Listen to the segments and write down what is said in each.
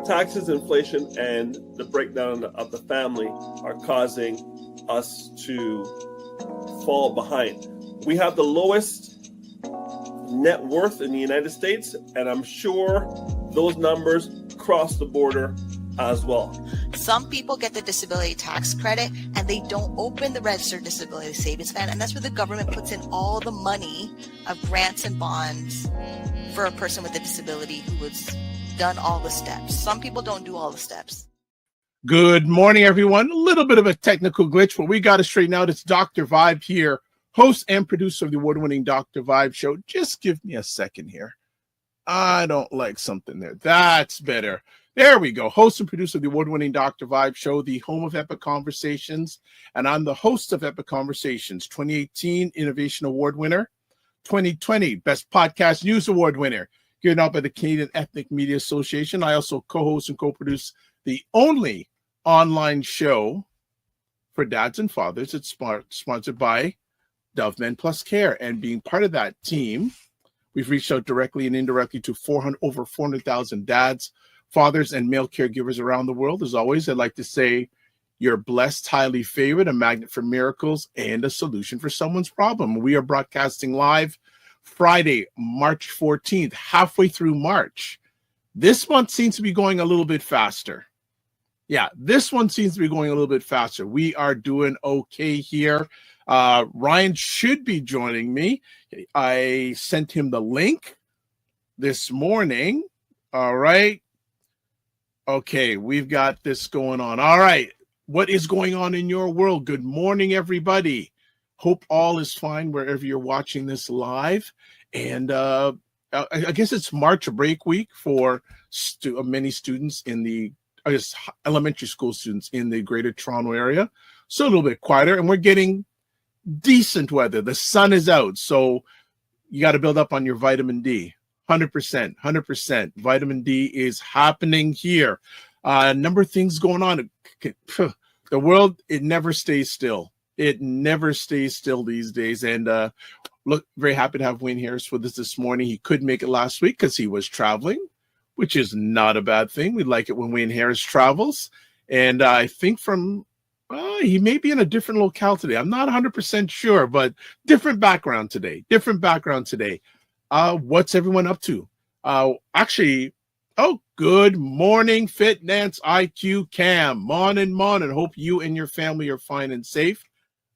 taxes, inflation, and the breakdown of the family are causing us to fall behind. We have the lowest net worth in the United States, and I'm sure those numbers cross the border as well. Some people get the disability tax credit and they don't open the registered disability savings plan, and that's where the government puts in all the money of grants and bonds for a person with a disability who has done all the steps. Some people don't do all the steps. Good morning, everyone. A little bit of a technical glitch, but we got it straightened out. It's Dr. Vibe here, host and producer of the award-winning Dr. Vibe show. Just give me a second here. I don't like something there. That's better. There we go. Host and producer of the award-winning Dr. Vibe show, the home of Epic Conversations. And I'm the host of Epic Conversations, 2018 Innovation Award winner, 2020 Best Podcast News Award winner, given out by the Canadian Ethnic Media Association. I also co-host and co-produce the only online show for dads and fathers. It's sponsored by Dove Men Plus Care. And being part of that team, we've reached out directly and indirectly to over 400,000 dads, fathers, and male caregivers around the world. As always, I'd like to say you're blessed, highly favored, a magnet for miracles, and a solution for someone's problem. We are broadcasting live Friday, March 14th, halfway through March. This month seems to be going a little bit faster. Yeah, this one seems to be going a little bit faster. We are doing okay here. Ryan should be joining me. I sent him the link this morning. All right. Okay, we've got this going on. All right. What is going on in your world? Good morning, everybody. Hope all is fine wherever you're watching this live. And I guess it's March break week for many students in the elementary school students in the Greater Toronto area. So a little bit quieter, and we're getting decent weather. The sun is out, so you got to build up on your vitamin D. 100%. Vitamin D is happening here. A number of things going on. The world, it never stays still. It never stays still these days. And look, very happy to have Wayne Harris with us this morning. He couldn't make it last week because he was traveling, which is not a bad thing. We like it when Wayne Harris travels. And I think he may be in a different locale today. I'm not 100% sure, but different background today. What's everyone up to? Good morning, Fitness IQ Cam. Morning. Hope you and your family are fine and safe.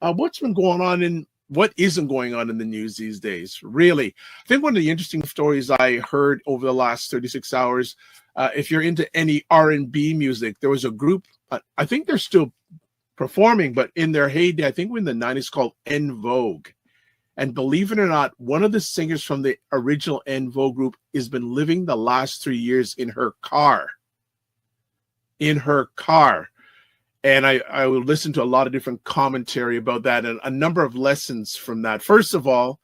What's been going on what isn't going on in the news these days? Really, I think one of the interesting stories I heard over the last 36 hours, if you're into any R&B music, there was a group, I think they're still performing, but in their heyday, I think we're in the 90s, called En Vogue. And believe it or not, one of the singers from the original En Vogue group has been living the last 3 years in her car. And I will listen to a lot of different commentary about that and a number of lessons from that. First of all,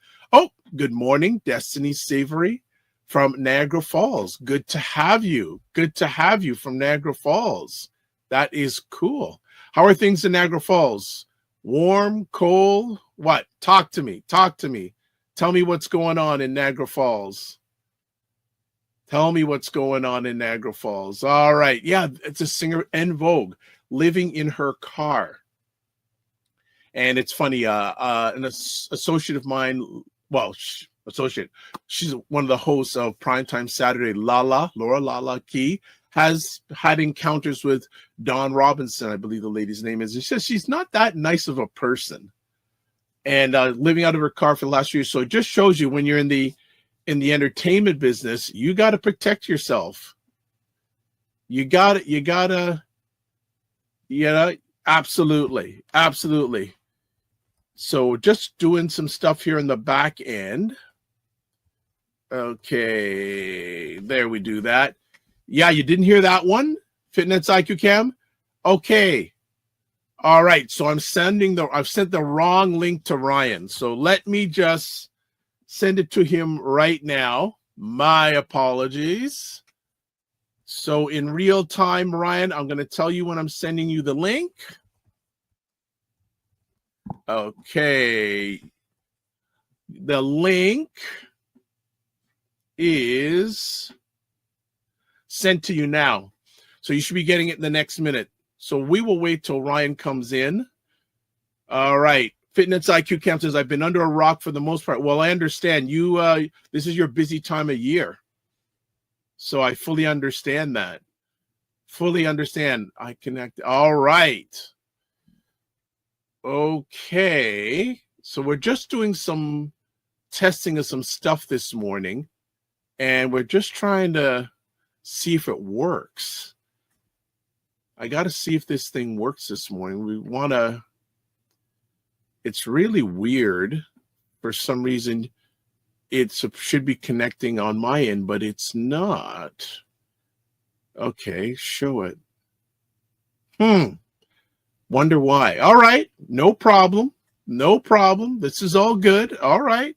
good morning, Destiny Savory from Niagara Falls. Good to have you from Niagara Falls. That is cool. How are things in Niagara Falls? Warm, cold, what? Talk to me. Tell me what's going on in Niagara Falls. All right. Yeah, it's a singer, En Vogue, living in her car. And it's funny, an associate of mine, she's one of the hosts of Primetime Saturday, Laura Lala Key, has had encounters with Dawn Robinson, I believe the lady's name is. She says she's not that nice of a person, and living out of her car for the last year. So it just shows you, when you're in the entertainment business, you got to protect yourself. You gotta, absolutely. So just doing some stuff here in the back end. Okay, there we do that. Yeah, you didn't hear that one, Fitness IQ Cam? Okay. All right, so I've sent the wrong link to Ryan. So let me just send it to him right now. My apologies. So in real time, Ryan, I'm going to tell you when I'm sending you the link. Okay. The link is sent to you now. So you should be getting it in the next minute. So we will wait till Ryan comes in. All right. Fitness IQ Camp says, I've been under a rock for the most part. Well, I understand you. This is your busy time of year. So I fully understand that. Fully understand. I connect. All right. Okay. So we're just doing some testing of some stuff this morning. And we're just trying to see if it works. I got to see if this thing works this morning. We want to. It's really weird. For some reason, it should be connecting on my end, but it's not. Okay, show it. Wonder why. All right, no problem. No problem. This is all good. All right.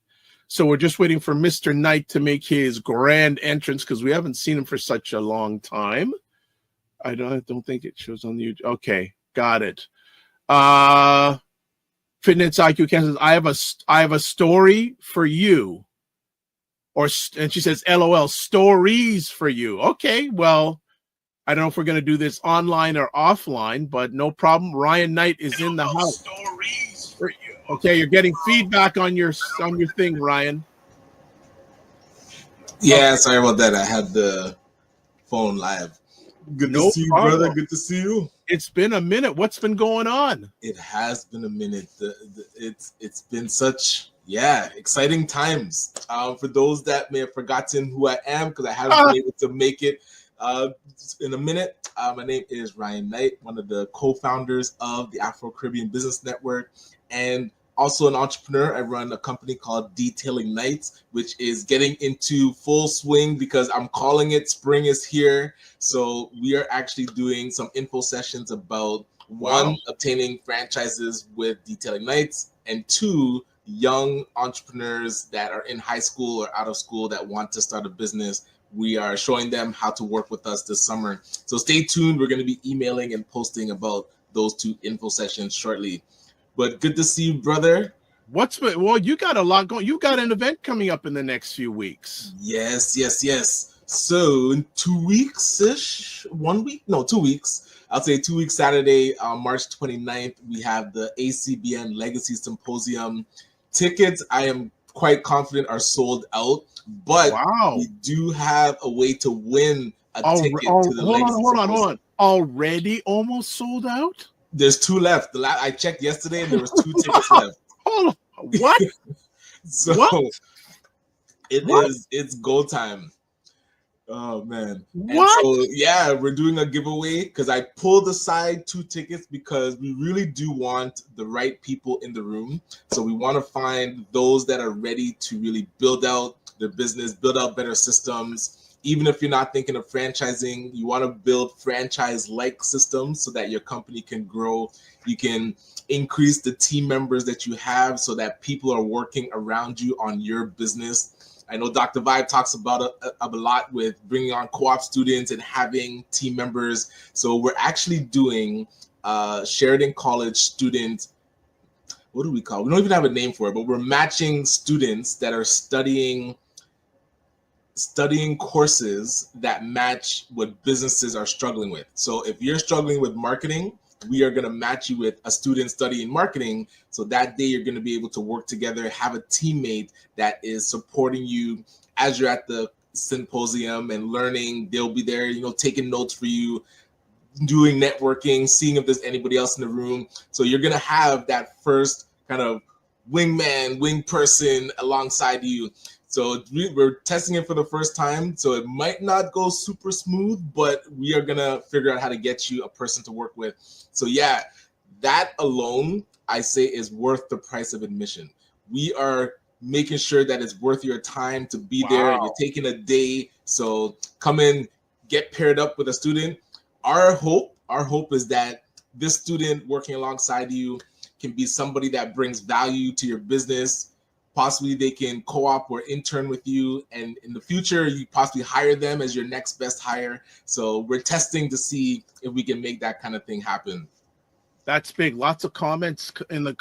So we're just waiting for Mr. Knight to make his grand entrance because we haven't seen him for such a long time. I don't think it shows on the YouTube. Okay, got it. Fitness IQ says, I have a story for you. And she says, LOL, stories for you. Okay, well, I don't know if we're going to do this online or offline, but no problem. Ryan Knight is in the house. Stories for you. Okay, you're getting feedback on your thing, Ryan. Yeah, sorry about that. I had the phone live. Good to see you, brother. Good to see you. It's been a minute. What's been going on? It has been a minute. It's been such exciting times. For those that may have forgotten who I am because I haven't been able to make it in a minute. My name is Ryan Knight, one of the co-founders of the Afro-Caribbean Business Network, and also an entrepreneur. I run a company called Detailing Nights, which is getting into full swing because I'm calling it spring is here. So we are actually doing some info sessions about one, obtaining franchises with Detailing Nights, and two, young entrepreneurs that are in high school or out of school that want to start a business. We are showing them how to work with us this summer. So stay tuned. We're going to be emailing and posting about those two info sessions shortly. But good to see you, brother. Well, you got a lot going. You got an event coming up in the next few weeks. Yes. So in 2 weeks-ish, 1 week? No, 2 weeks. I'll say 2 weeks Saturday, March 29th, we have the ACBN Legacy Symposium. Tickets, I am quite confident, are sold out. But we do have a way to win a ticket to the Legacy Symposium. Hold on. Already almost sold out? There's two left. I checked yesterday and there was 2 tickets left. Hold on. What? It's go time. Oh man. What? And so we're doing a giveaway because I pulled aside 2 tickets because we really do want the right people in the room. So we want to find those that are ready to really build out their business, build out better systems. Even if you're not thinking of franchising, you want to build franchise-like systems so that your company can grow. You can increase the team members that you have so that people are working around you on your business. I know Dr. Vibe talks about a lot with bringing on co-op students and having team members. So we're actually doing Sheridan College student, what do we call it? We don't even have a name for it, but we're matching students that are studying courses that match what businesses are struggling with. So if you're struggling with marketing, we are going to match you with a student studying marketing. So that day you're going to be able to work together, have a teammate that is supporting you as you're at the symposium and learning. They'll be there, taking notes for you, doing networking, seeing if there's anybody else in the room. So you're going to have that first kind of wing person alongside you. So we're testing it for the first time. So it might not go super smooth, but we are going to figure out how to get you a person to work with. So that alone, I say, is worth the price of admission. We are making sure that it's worth your time to be there. You're taking a day. So come in, get paired up with a student. Our hope is that this student working alongside you can be somebody that brings value to your business. Possibly they can co-op or intern with you, and in the future you possibly hire them as your next best hire. So we're testing to see if we can make that kind of thing happen. That's big. Lots of comments in the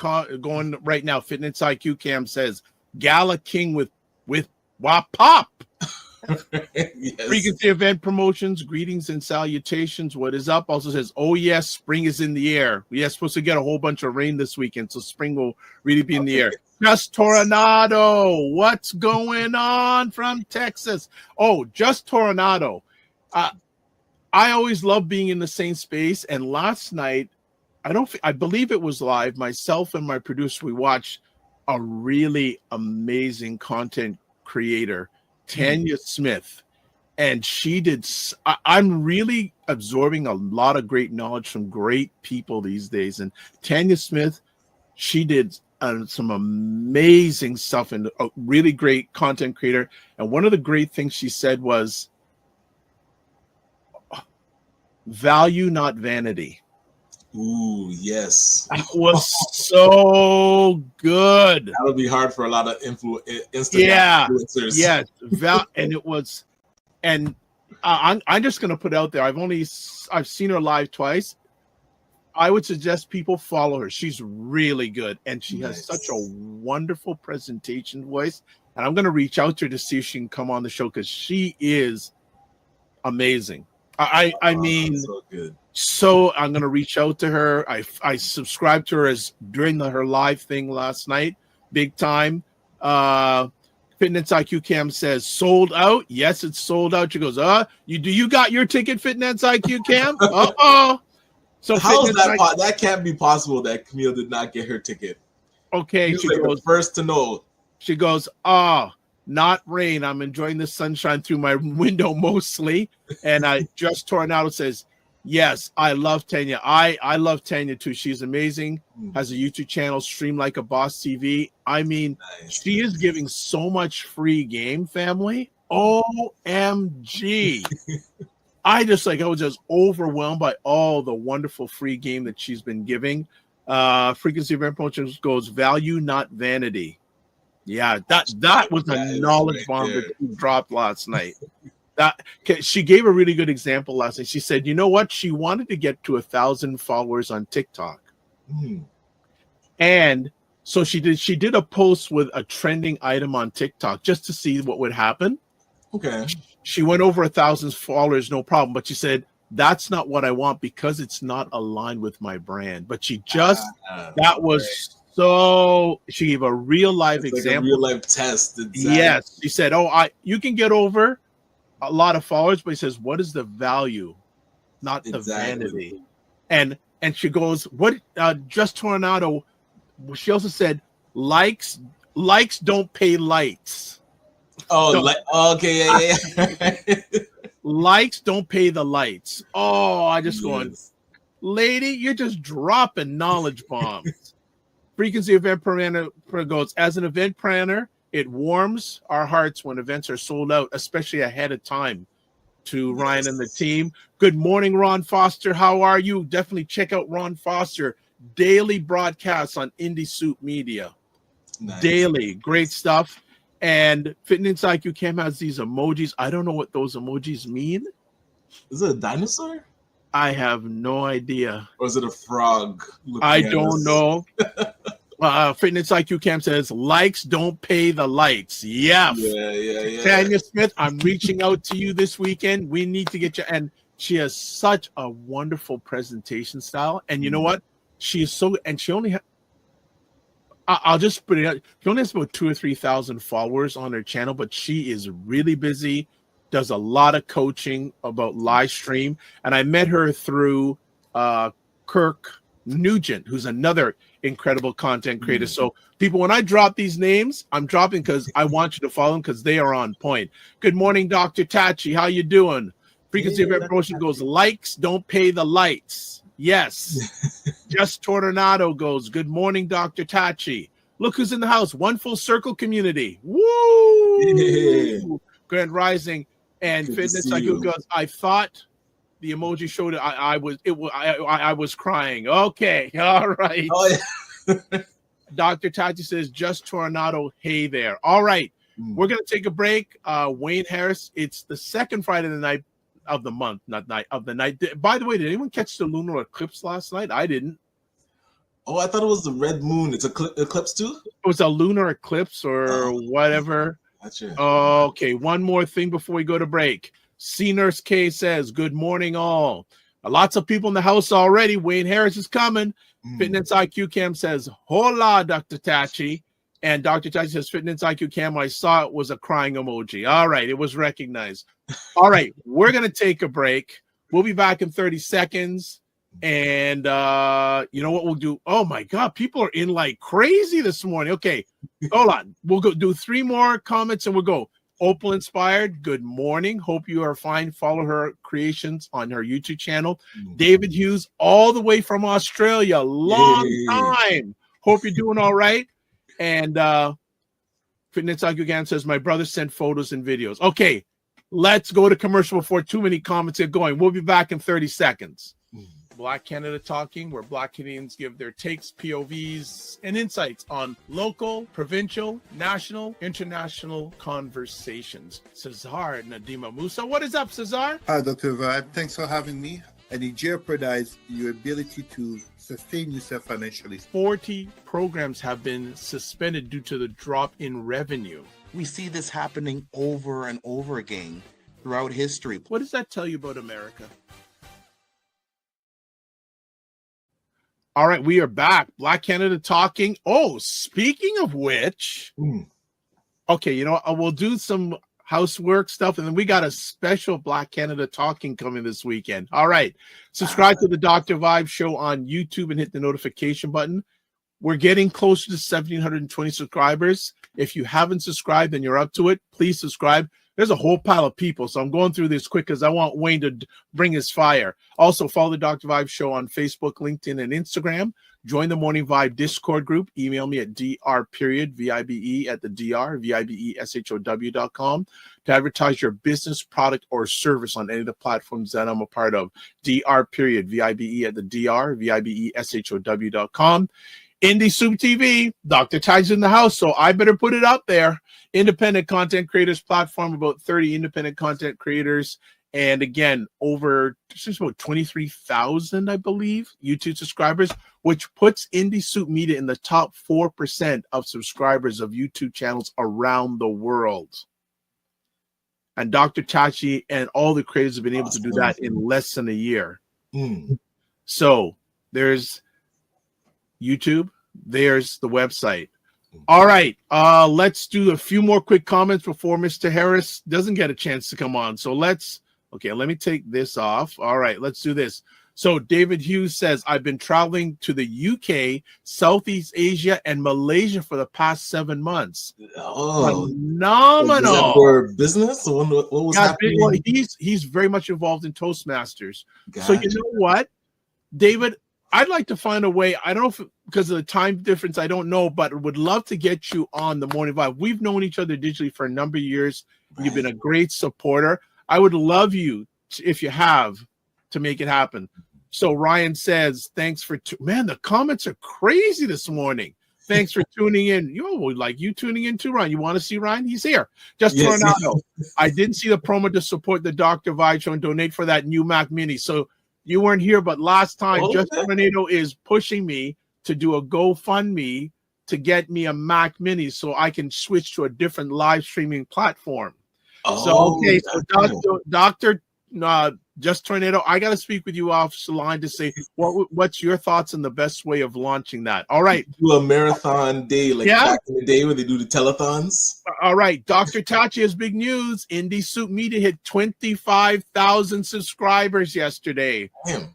going right now. Fitness IQ Cam says Gala King with WAP Pop. Yes. Frequency Event Promotions, greetings and salutations. What is up? Also says, oh yes, spring is in the air. We are supposed to get a whole bunch of rain this weekend, so spring will really be in the air. Just Tornado, what's going on from Texas? Oh, Just Tornado. I always love being in the same space. And last night, I believe it was live. Myself and my producer, we watched a really amazing content creator, Tanya Smith, and she did. I'm really absorbing a lot of great knowledge from great people these days. And Tanya Smith, she did some amazing stuff and a really great content creator. And one of the great things she said was, value, not vanity. Ooh, yes. That was so good. That'll be hard for a lot of Instagram influencers. Yes. And it was, and I'm just going to put out there, I've seen her live twice. I would suggest people follow her. She's really good. And she has such a wonderful presentation voice. And I'm going to reach out to her to see if she can come on the show, because she is amazing. I mean, so good. So I'm going to reach out to her. I subscribed to her during her live thing last night. Big time. Fitness IQ Cam says sold out. Yes, it's sold out. She goes, you got your ticket, Fitness IQ Cam? Uh-oh. So how is that that can't be possible that Camille did not get her ticket. Okay. She goes first to know. She goes, not rain. I'm enjoying the sunshine through my window mostly. And Just Tornado says, yes, I love Tanya. I love Tanya too. She's amazing. Has a YouTube channel, Stream Like a Boss TV. I mean, she is giving so much free game, family. OMG. I was just overwhelmed by all the wonderful free game that she's been giving. Frequency Event Promotions goes value, not vanity. Yeah, that was a knowledge bomb that she dropped last night. She gave a really good example last night. She said, you know what? She wanted to get to 1,000 followers on TikTok. And so she did a post with a trending item on TikTok just to see what would happen. Okay. She went over 1,000 followers, no problem. But she said, that's not what I want because it's not aligned with my brand. But she just, so she gave a real life example. Like a real life test. Exactly. Yes. She said, you can get over a lot of followers, but he says, what is the value, not the vanity? And she goes, what? Just Tornado. She also said, likes don't pay lights. Okay, yeah. Likes don't pay the lights. I just going, lady, you're just dropping knowledge bombs. Frequency Event Planner goes, as an event planner, it warms our hearts when events are sold out, especially ahead of time. To Ryan and the team. Good morning, Ron Foster. How are you? Definitely check out Ron Foster. Daily broadcasts on Indie Soup Media. Daily. Great stuff. And Fitness IQ Cam has these emojis. I don't know what those emojis mean. Is it a dinosaur? I have no idea. Or is it a frog? I don't know. Fitness IQ Cam says, likes don't pay the lights. Yeah. Tanya Smith, I'm reaching out to you this weekend. We need to get you. And she has such a wonderful presentation style. And you know what? She is so, and she only I'll just put it out. She only has about 2,000 or 3,000 followers on her channel, but she is really busy, does a lot of coaching about live stream. And I met her through Kirk Nugent, who's another incredible content creator. So people, when I drop these names, I'm dropping because I want you to follow them because they are on point. Good morning, Dr. Tachi. How you doing? Frequency Event Promotion goes, likes don't pay the lights. Yes. Just Tornado goes, good morning, Dr. Tachi. Look who's in the house. One Full Circle community. Woo! Grand Rising. And good Fitness IQ goes, I thought the emoji showed it. I was crying. Okay. All right. Oh, yeah. Dr. Tachi says, just Tornado. Hey there. All right. We're going to take a break. Wayne Harris, it's the second Friday of the month, not night of the night. By the way, did anyone catch the lunar eclipse last night? I didn't. Oh, I thought it was the red moon. It's eclipse too? It was a lunar eclipse or whatever. Gotcha. Okay, one more thing before we go to break. C Nurse K says, good morning, all. Lots of people in the house already. Wayne Harris is coming. Fitness IQ Cam says, hola, Dr. Tachi. And Dr. Tachi says, Fitness IQ Cam, I saw it was a crying emoji. All right, it was recognized. All right, we're going to take a break. We'll be back in 30 seconds. And you know what we'll do? Oh, my God, people are in like crazy this morning. Okay, hold on. We'll go do 3 more comments and we'll go. Opal Inspired, good morning. Hope you are fine. Follow her creations on her YouTube channel. David Hughes, all the way from Australia. Long time. Hope you're doing all right. And Fitness IQ says, my brother sent photos and videos. Okay, let's go to commercial before too many comments get going. We'll be back in 30 seconds. Black Canada Talking, where Black Canadians give their takes, POVs, and insights on local, provincial, national, international conversations. Cesar Nadima Musa. What is up, Cesar? Hi, Dr. Vibe. Thanks for having me. And it jeopardizes your ability to sustain yourself financially. 40 programs have been suspended due to the drop in revenue. We see this happening over and over again throughout history. What does that tell you about America? All right, we are back. Black Canada Talking. Oh, speaking of which, okay, you know, we'll do some housework stuff, and then we got a special Black Canada Talking coming this weekend. All right, subscribe to the Dr. Vibe Show on YouTube and hit the notification button. We're getting closer to 1,720 subscribers. If you haven't subscribed and you're up to it, please subscribe. There's a whole pile of people, so I'm going through this quick because I want Wayne to bring his fire. Also, follow the Dr. Vibe Show on Facebook, LinkedIn, and Instagram. Join the Morning Vibe Discord group. Email me at dr.vibe@vibeshow.com to advertise your business, product, or service on any of the platforms that I'm a part of. dr.vibe@vibeshow.com. Indie Soup TV, Dr. Ty's in the house, so I better put it out there. Independent content creators platform, about 30 independent content creators. And again, over just about 23,000, I believe, YouTube subscribers, which puts Indie Soup Media in the top 4% of subscribers of YouTube channels around the world. And Dr. Tachi and all the creators have been able to do that in less than a year. So there's YouTube, there's the website. All right, let's do a few more quick comments before Mr. Harris doesn't get a chance to come on. So let me take this off. All right, let's do this. So David Hughes says, I've been traveling to the UK, Southeast Asia, and Malaysia for the past 7 months. Oh, phenomenal. Is that for business? What was happening? Well, he's very much involved in Toastmasters. Gotcha. So you know what, David, I'd like to find a way. I don't know if because of the time difference, I don't know, but would love to get you on the Morning Vibe. We've known each other digitally for a number of years. Right. You've been a great supporter. I would love you, if you have, to make it happen. So Ryan says, thanks for, man, the comments are crazy this morning. Thanks for tuning in. You would like you tuning in too, Ryan. You want to see Ryan? He's here. Just Tornado. I didn't see the promo to support the Dr. Vibe Show and donate for that new Mac Mini. So you weren't here, but last time, Just Tornado is pushing me to do a GoFundMe to get me a Mac Mini so I can switch to a different live streaming platform. So Dr. Just Tornado, I got to speak with you off the line to say what's your thoughts on the best way of launching that. All right. Do a marathon day back in the day when they do the telethons. All right. Dr. Tachi has big news. Indie Soup Media hit 25,000 subscribers yesterday. As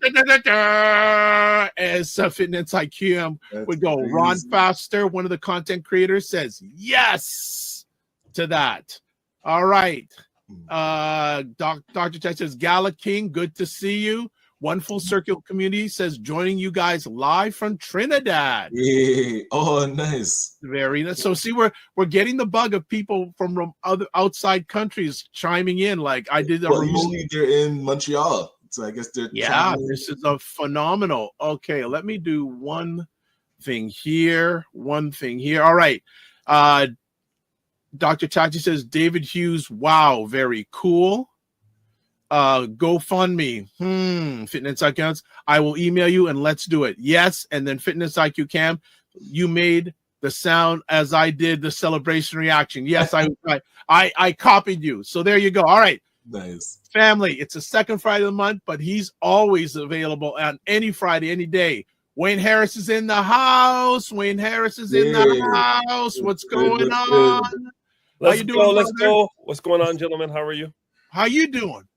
Fitness IQ would go. Crazy. Ron Faster, one of the content creators, says yes to that. All right. Dr. Tachi says, Gala King, good to see you. One Full Circle Community says, joining you guys live from Trinidad. Yeah. Oh, nice. Very nice. So see, we're getting the bug of people from other outside countries chiming in. Like I did. Usually they're in Montreal, so I guess they're. Yeah, this is a phenomenal. Okay, let me do one thing here. All right. Dr. Tachi says, David Hughes, wow, very cool. GoFundMe. Fitness IQ, I will email you and let's do it. Yes, and then Fitness IQ Cam, you made the sound as I did the celebration reaction. Yes, I copied you. So there you go. All right. Nice. Family, it's the second Friday of the month, but he's always available on any Friday, any day. Wayne Harris is in the house. Wayne Harris is in the house. What's going on? Let's go. Let's go. What's going on, gentlemen? How are you? How you doing?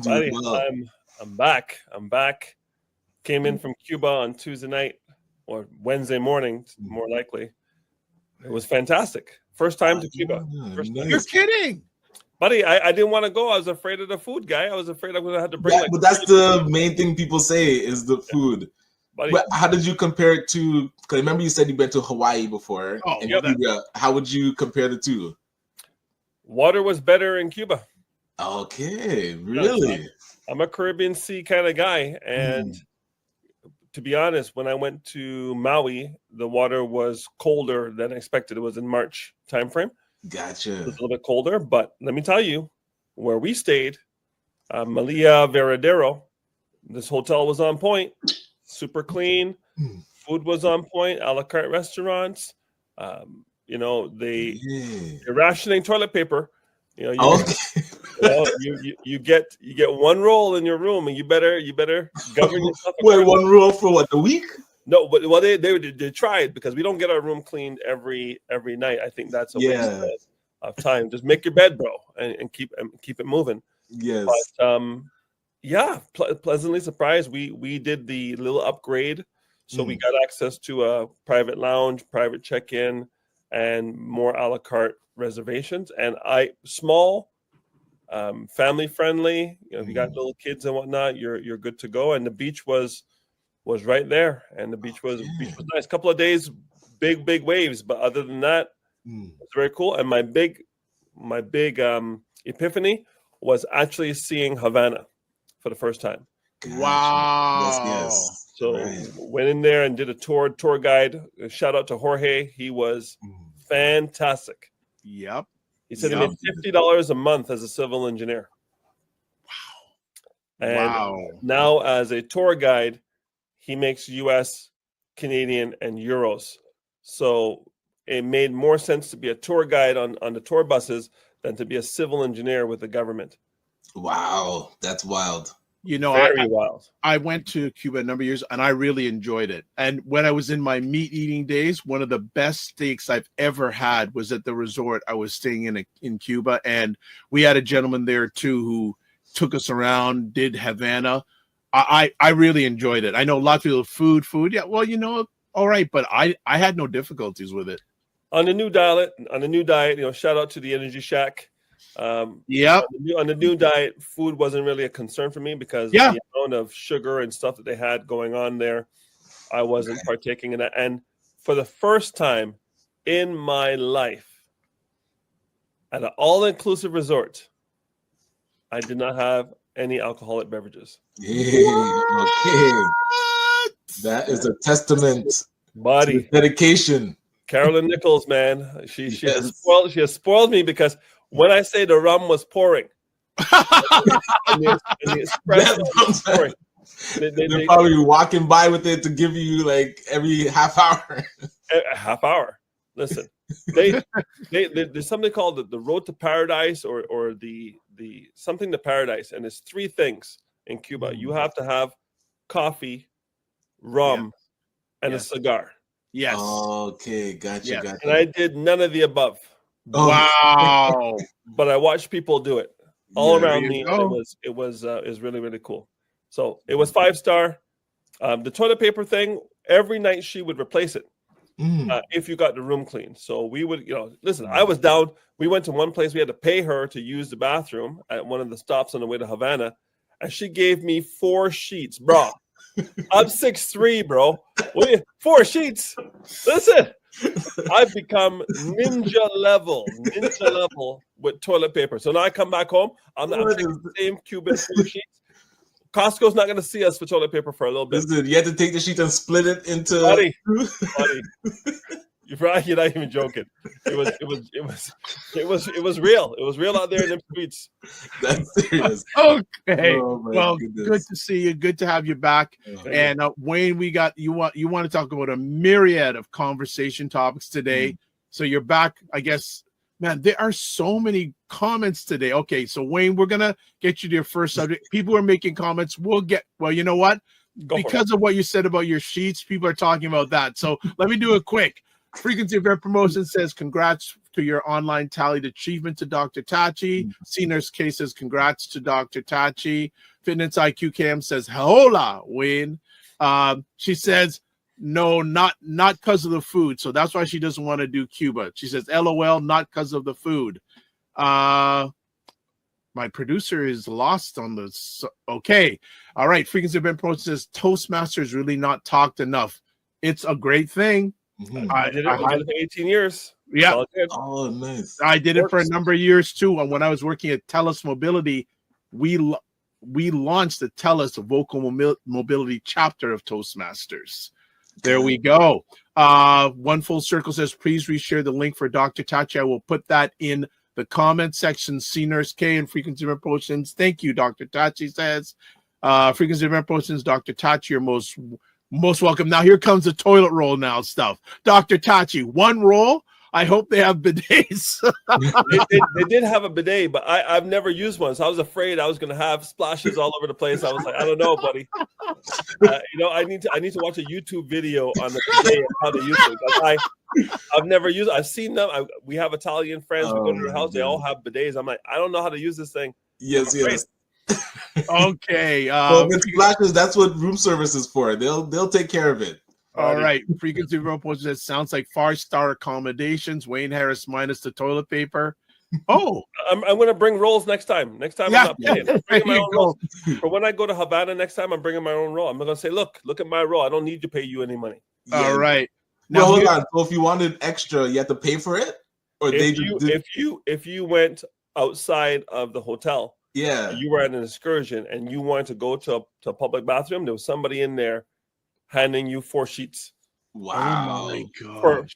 Buddy, I'm back. I'm back. Came in from Cuba on Tuesday night or Wednesday morning, more likely. It was fantastic. First time to Cuba. First time. You're kidding. Buddy, I didn't want to go. I was afraid of the food, guy. I was afraid I was going to have to bring but that's the main thing people say is the food. Buddy. But how did you compare it to, because remember you said you went to Hawaii before. Cuba. How would you compare the two? Water was better in Cuba. Okay, really? I'm a Caribbean Sea kind of guy. And to be honest, when I went to Maui, the water was colder than expected. It was in March timeframe. Gotcha. It was a little bit colder, but let me tell you, where we stayed, Malia Veradero, this hotel was on point, super clean, food was on point, a la carte restaurants. You know, they're rationing toilet paper. You know, you get one roll in your room, and you better govern yourself. Wait, one roll for what, the week? No, but they tried, because we don't get our room cleaned every night. I think that's a waste of time. Just make your bed, bro, and keep it moving. Yes. But pleasantly surprised. We did the little upgrade, so we got access to a private lounge, private check-in, and more a la carte reservations. And small, family friendly. You know, if you got little kids and whatnot, you're good to go. And the beach was right there, and the beach was nice. Couple of days, big waves, but other than that, it's very cool. And my big epiphany was actually seeing Havana for the first time. Wow. Yes. So went in there and did a tour guide. Shout out to Jorge. He was fantastic. Yep. He said he made $50 a month as a civil engineer. Wow. And now as a tour guide, he makes US, Canadian, and euros. So it made more sense to be a tour guide on the tour buses than to be a civil engineer with the government. Wow, that's wild. You know, very wild. I went to Cuba a number of years, and I really enjoyed it. And when I was in my meat eating days, one of the best steaks I've ever had was at the resort I was staying in Cuba. And we had a gentleman there too who took us around, did Havana. I really enjoyed it. I know lots of people, food. Yeah, well, you know, all right, but I had no difficulties with it. On the new diet, you know, shout out to the Energy Shack. On the new diet, food wasn't really a concern for me because the amount of sugar and stuff that they had going on there, I wasn't partaking in that. And for the first time in my life, at an all-inclusive resort, I did not have any alcoholic beverages. Okay. That is a testament to dedication. Carolyn Nichols, man, she has spoiled me, because when I say the rum was pouring, the espresso was pouring, they're probably walking by with it to give you like every half hour. A half hour. Listen, there's something called the Road to Paradise or the something to Paradise, and it's 3 things in Cuba. You have to have coffee, rum, and a cigar. Yes. Okay, gotcha. And I did none of the above. Wow. But I watched people do it all around me. It was really, really cool. So it was 5-star. The toilet paper thing, every night she would replace it if you got the room clean. So we would, you know, listen, I was down. We went to one place. We had to pay her to use the bathroom at one of the stops on the way to Havana. And she gave me 4 sheets, bro. I'm 6'3", bro. 4 sheets. Listen, I've become ninja level with toilet paper. So now I come back home. I'm taking the same Cuban 4 sheets. Costco's not going to see us for toilet paper for a little bit. Listen, you had to take the sheet and split it into. Buddy. You're not even joking. It was real. It was real out there in the streets. That's serious. Okay. Oh, my Well, goodness. good to see you. Good to have you back. Oh, And Wayne, we got you want to talk about a myriad of conversation topics today. So you're back, I guess. Man, there are so many comments today. Okay, so Wayne, we're gonna get you to your first subject. People are making comments. Well, you know what? Because of what you said about your sheets, people are talking about that. So let me do it quick. Frequency Event Promotion says congrats to your online tallied achievement to Dr. Tachi. Seniors K says congrats to Dr. Tachi. Fitness IQ Cam says hola, Wayne. She says no, not because of the food. So that's why she doesn't want to do Cuba. She says LOL, not because of the food. My producer is lost on this. Okay. All right. Frequency Event Promotion says Toastmasters really not talked enough. It's a great thing. I did it for 18 years. Yeah. Oh, nice. I did it for a number of years too. And when I was working at TELUS Mobility, we launched the TELUS Vocal Mobility chapter of Toastmasters. There we go. One Full Circle says, please reshare the link for Dr. Tachi. I will put that in the comment section. C Nurse K and Frequency Event Promotions. Thank you, Dr. Tachi says. Frequency Event Promotions, Dr. Tachi, you're most welcome. Now here comes the toilet roll now stuff. Dr. Tachi, one roll. I hope they have bidets. they did have a bidet, but I've never used one, so I was afraid I was going to have splashes all over the place. I was like, I don't know, buddy. I need to watch a YouTube video on the bidet and how to use it. I've never used it. I've seen them. We have Italian friends. We go to their house. They all have bidets. I'm like, I don't know how to use this thing. Yes. Okay. So if it's splashes, that's what room service is for. They'll take care of it. All right. Frequency Promotion says sounds like 5-star accommodations. Wayne Harris minus the toilet paper. Oh, I'm going to bring rolls next time. Next time I'm not paying. I'm bringing my own rolls. For when I go to Havana next time, I'm bringing my own roll. I'm going to say, look at my roll. I don't need to pay you any money. All right. Now hold on. So if you wanted extra, you have to pay for it, or if you went outside of the hotel, you were at an excursion and you wanted to go to a public bathroom, there was somebody in there handing you 4 sheets. Wow. Oh my God.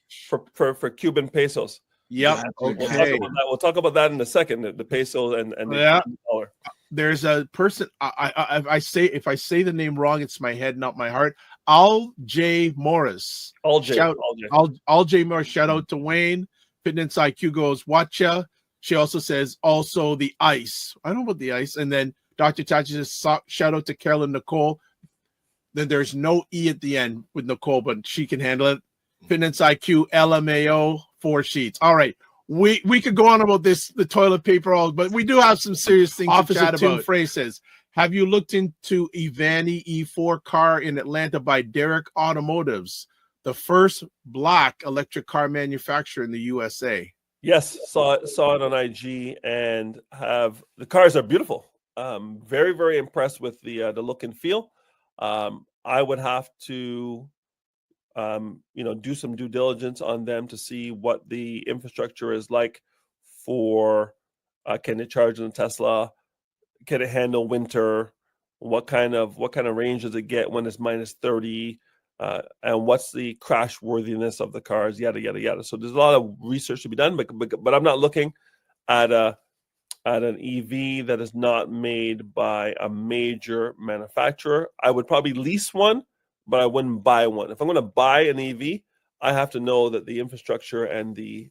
For Cuban pesos. Yep. Okay. We'll talk about that in a second. The peso and yeah. the dollar. There's a person. If I say the name wrong, it's my head, not my heart. Al J Morris. Al J Morris. Shout out to Wayne. Fitness IQ goes watcha. She also says also the ice. I don't know about the ice. And then Dr. Tachi says shout out to Carolyn Nicole. Then there's no E at the end with Nicole, but she can handle it. Fitness IQ, LMAO, 4 sheets. All right. We could go on about the toilet paper, but we do have some serious things to chat about. Tim Frey says, have you looked into Ivani E4 car in Atlanta by Derek Automotives, the first black electric car manufacturer in the USA? Yes, saw it on IG, and the cars are beautiful. Very, very impressed with the look and feel. I would have to do some due diligence on them to see what the infrastructure is like for can it charge in a Tesla, can it handle winter, what kind of range does it get when it's minus 30, and what's the crash worthiness of the cars, yada yada yada. So there's a lot of research to be done, but I'm not looking at an EV that is not made by a major manufacturer. I would probably lease one, but I wouldn't buy one. If I'm going to buy an EV, I have to know that the infrastructure and the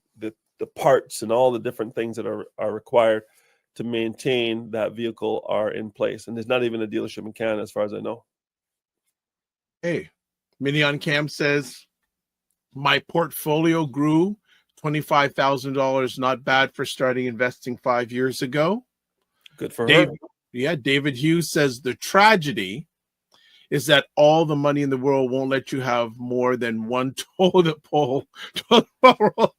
parts and all the different things that are required to maintain that vehicle are in place. And there's not even a dealership in Canada, as far as I know. Hey, Minion Cam says, my portfolio grew $25,000. Not bad for starting investing 5 years ago. Good for her. Yeah, David Hughes says the tragedy is that all the money in the world won't let you have more than one toilet roll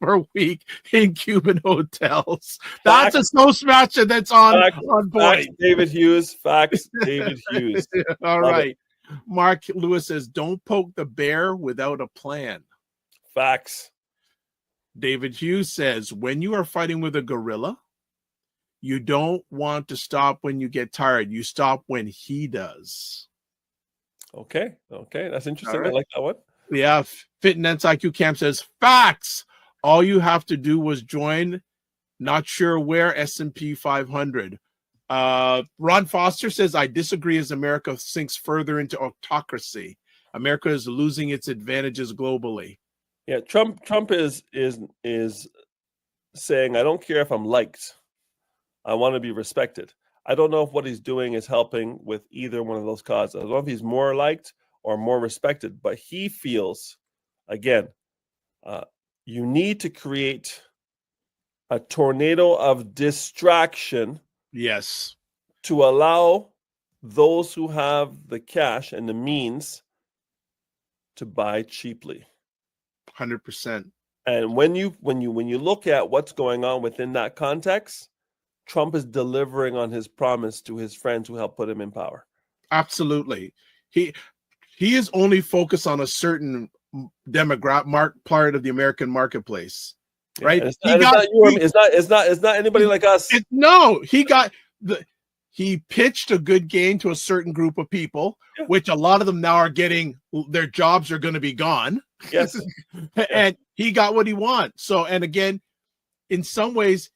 per week in Cuban hotels. That's a Toastmaster that's on point. Facts, David Hughes. Facts, David Hughes. All right. Mark Lewis says, don't poke the bear without a plan. Facts. David Hughes says, when you are fighting with a gorilla, you don't want to stop when you get tired. You stop when he does. Okay. That's interesting. Right. I like that one. Yeah, Fitness IQ Camp says facts. All you have to do was join. Not sure where S&P 500. Ron Foster says I disagree as America sinks further into autocracy. America is losing its advantages globally. Yeah, Trump is saying, I don't care if I'm liked. I want to be respected. I don't know if what he's doing is helping with either one of those causes. I don't know if he's more liked or more respected, but he feels, again, you need to create a tornado of distraction. Yes. To allow those who have the cash and the means to buy cheaply. 100%. And when you look at what's going on within that context, Trump is delivering on his promise to his friends who helped put him in power. Absolutely. He is only focused on a certain demographic part of the American marketplace, right? It's not anybody like us. He pitched a good game to a certain group of people, which a lot of them now are getting, their jobs are going to be gone. Yes. And he got what he wants. So, and again, in some ways,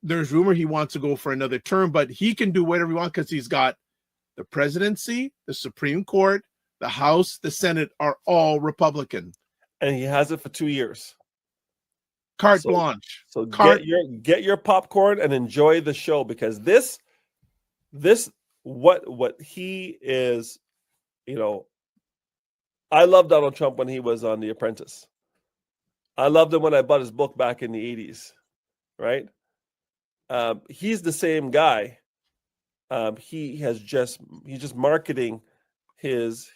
there's rumor he wants to go for another term, but he can do whatever he wants because he's got the presidency, the Supreme Court, the House, the Senate are all Republican. And he has it for 2 years. Carte blanche. So get your popcorn and enjoy the show, because this what he is, I love Donald Trump when he was on The Apprentice. I loved him when I bought his book back in the 80s, right? He's the same guy. He's just marketing his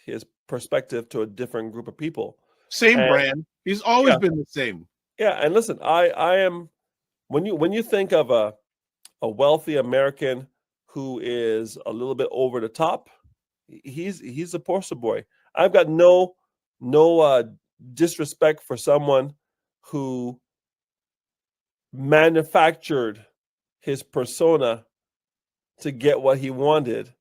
perspective to a different group of people. Same brand. He's always been the same. Yeah, and listen, I am when you think of a wealthy American who is a little bit over the top, he's a poster boy. I've got no disrespect for someone who manufactured his persona to get what he wanted,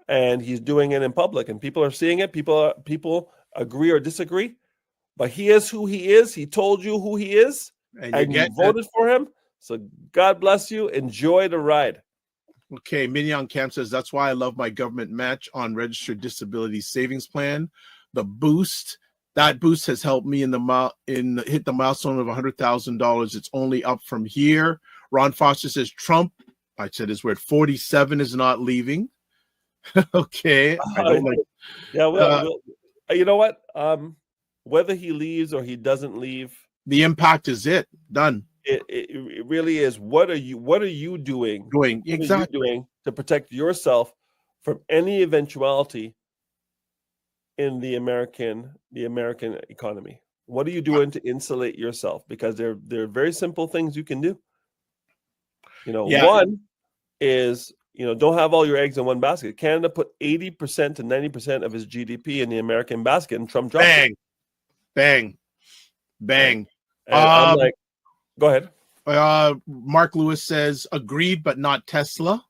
and he's doing it in public, and people are seeing it. People agree or disagree, but he is who he is. He told you who he is, and you voted for him. So God bless you. Enjoy the ride. Okay, Mignon Camp says that's why I love my government match on registered disability savings plan. The boost, that boost has helped me hit the milestone of $100,000. It's only up from here. Ron Foster says Trump, I said his word, 47 is not leaving. Okay. You know what? Whether he leaves or he doesn't leave, the impact is done. It really is. What are you doing? Exactly. To protect yourself from any eventuality in the American economy? What are you doing to insulate yourself? Because there are very simple things you can do. One is, don't have all your eggs in one basket. Canada put 80% to 90% of his GDP in the American basket, and Trump dropped it. Bang. And I'm like, go ahead. Mark Lewis says, agreed, but not Tesla.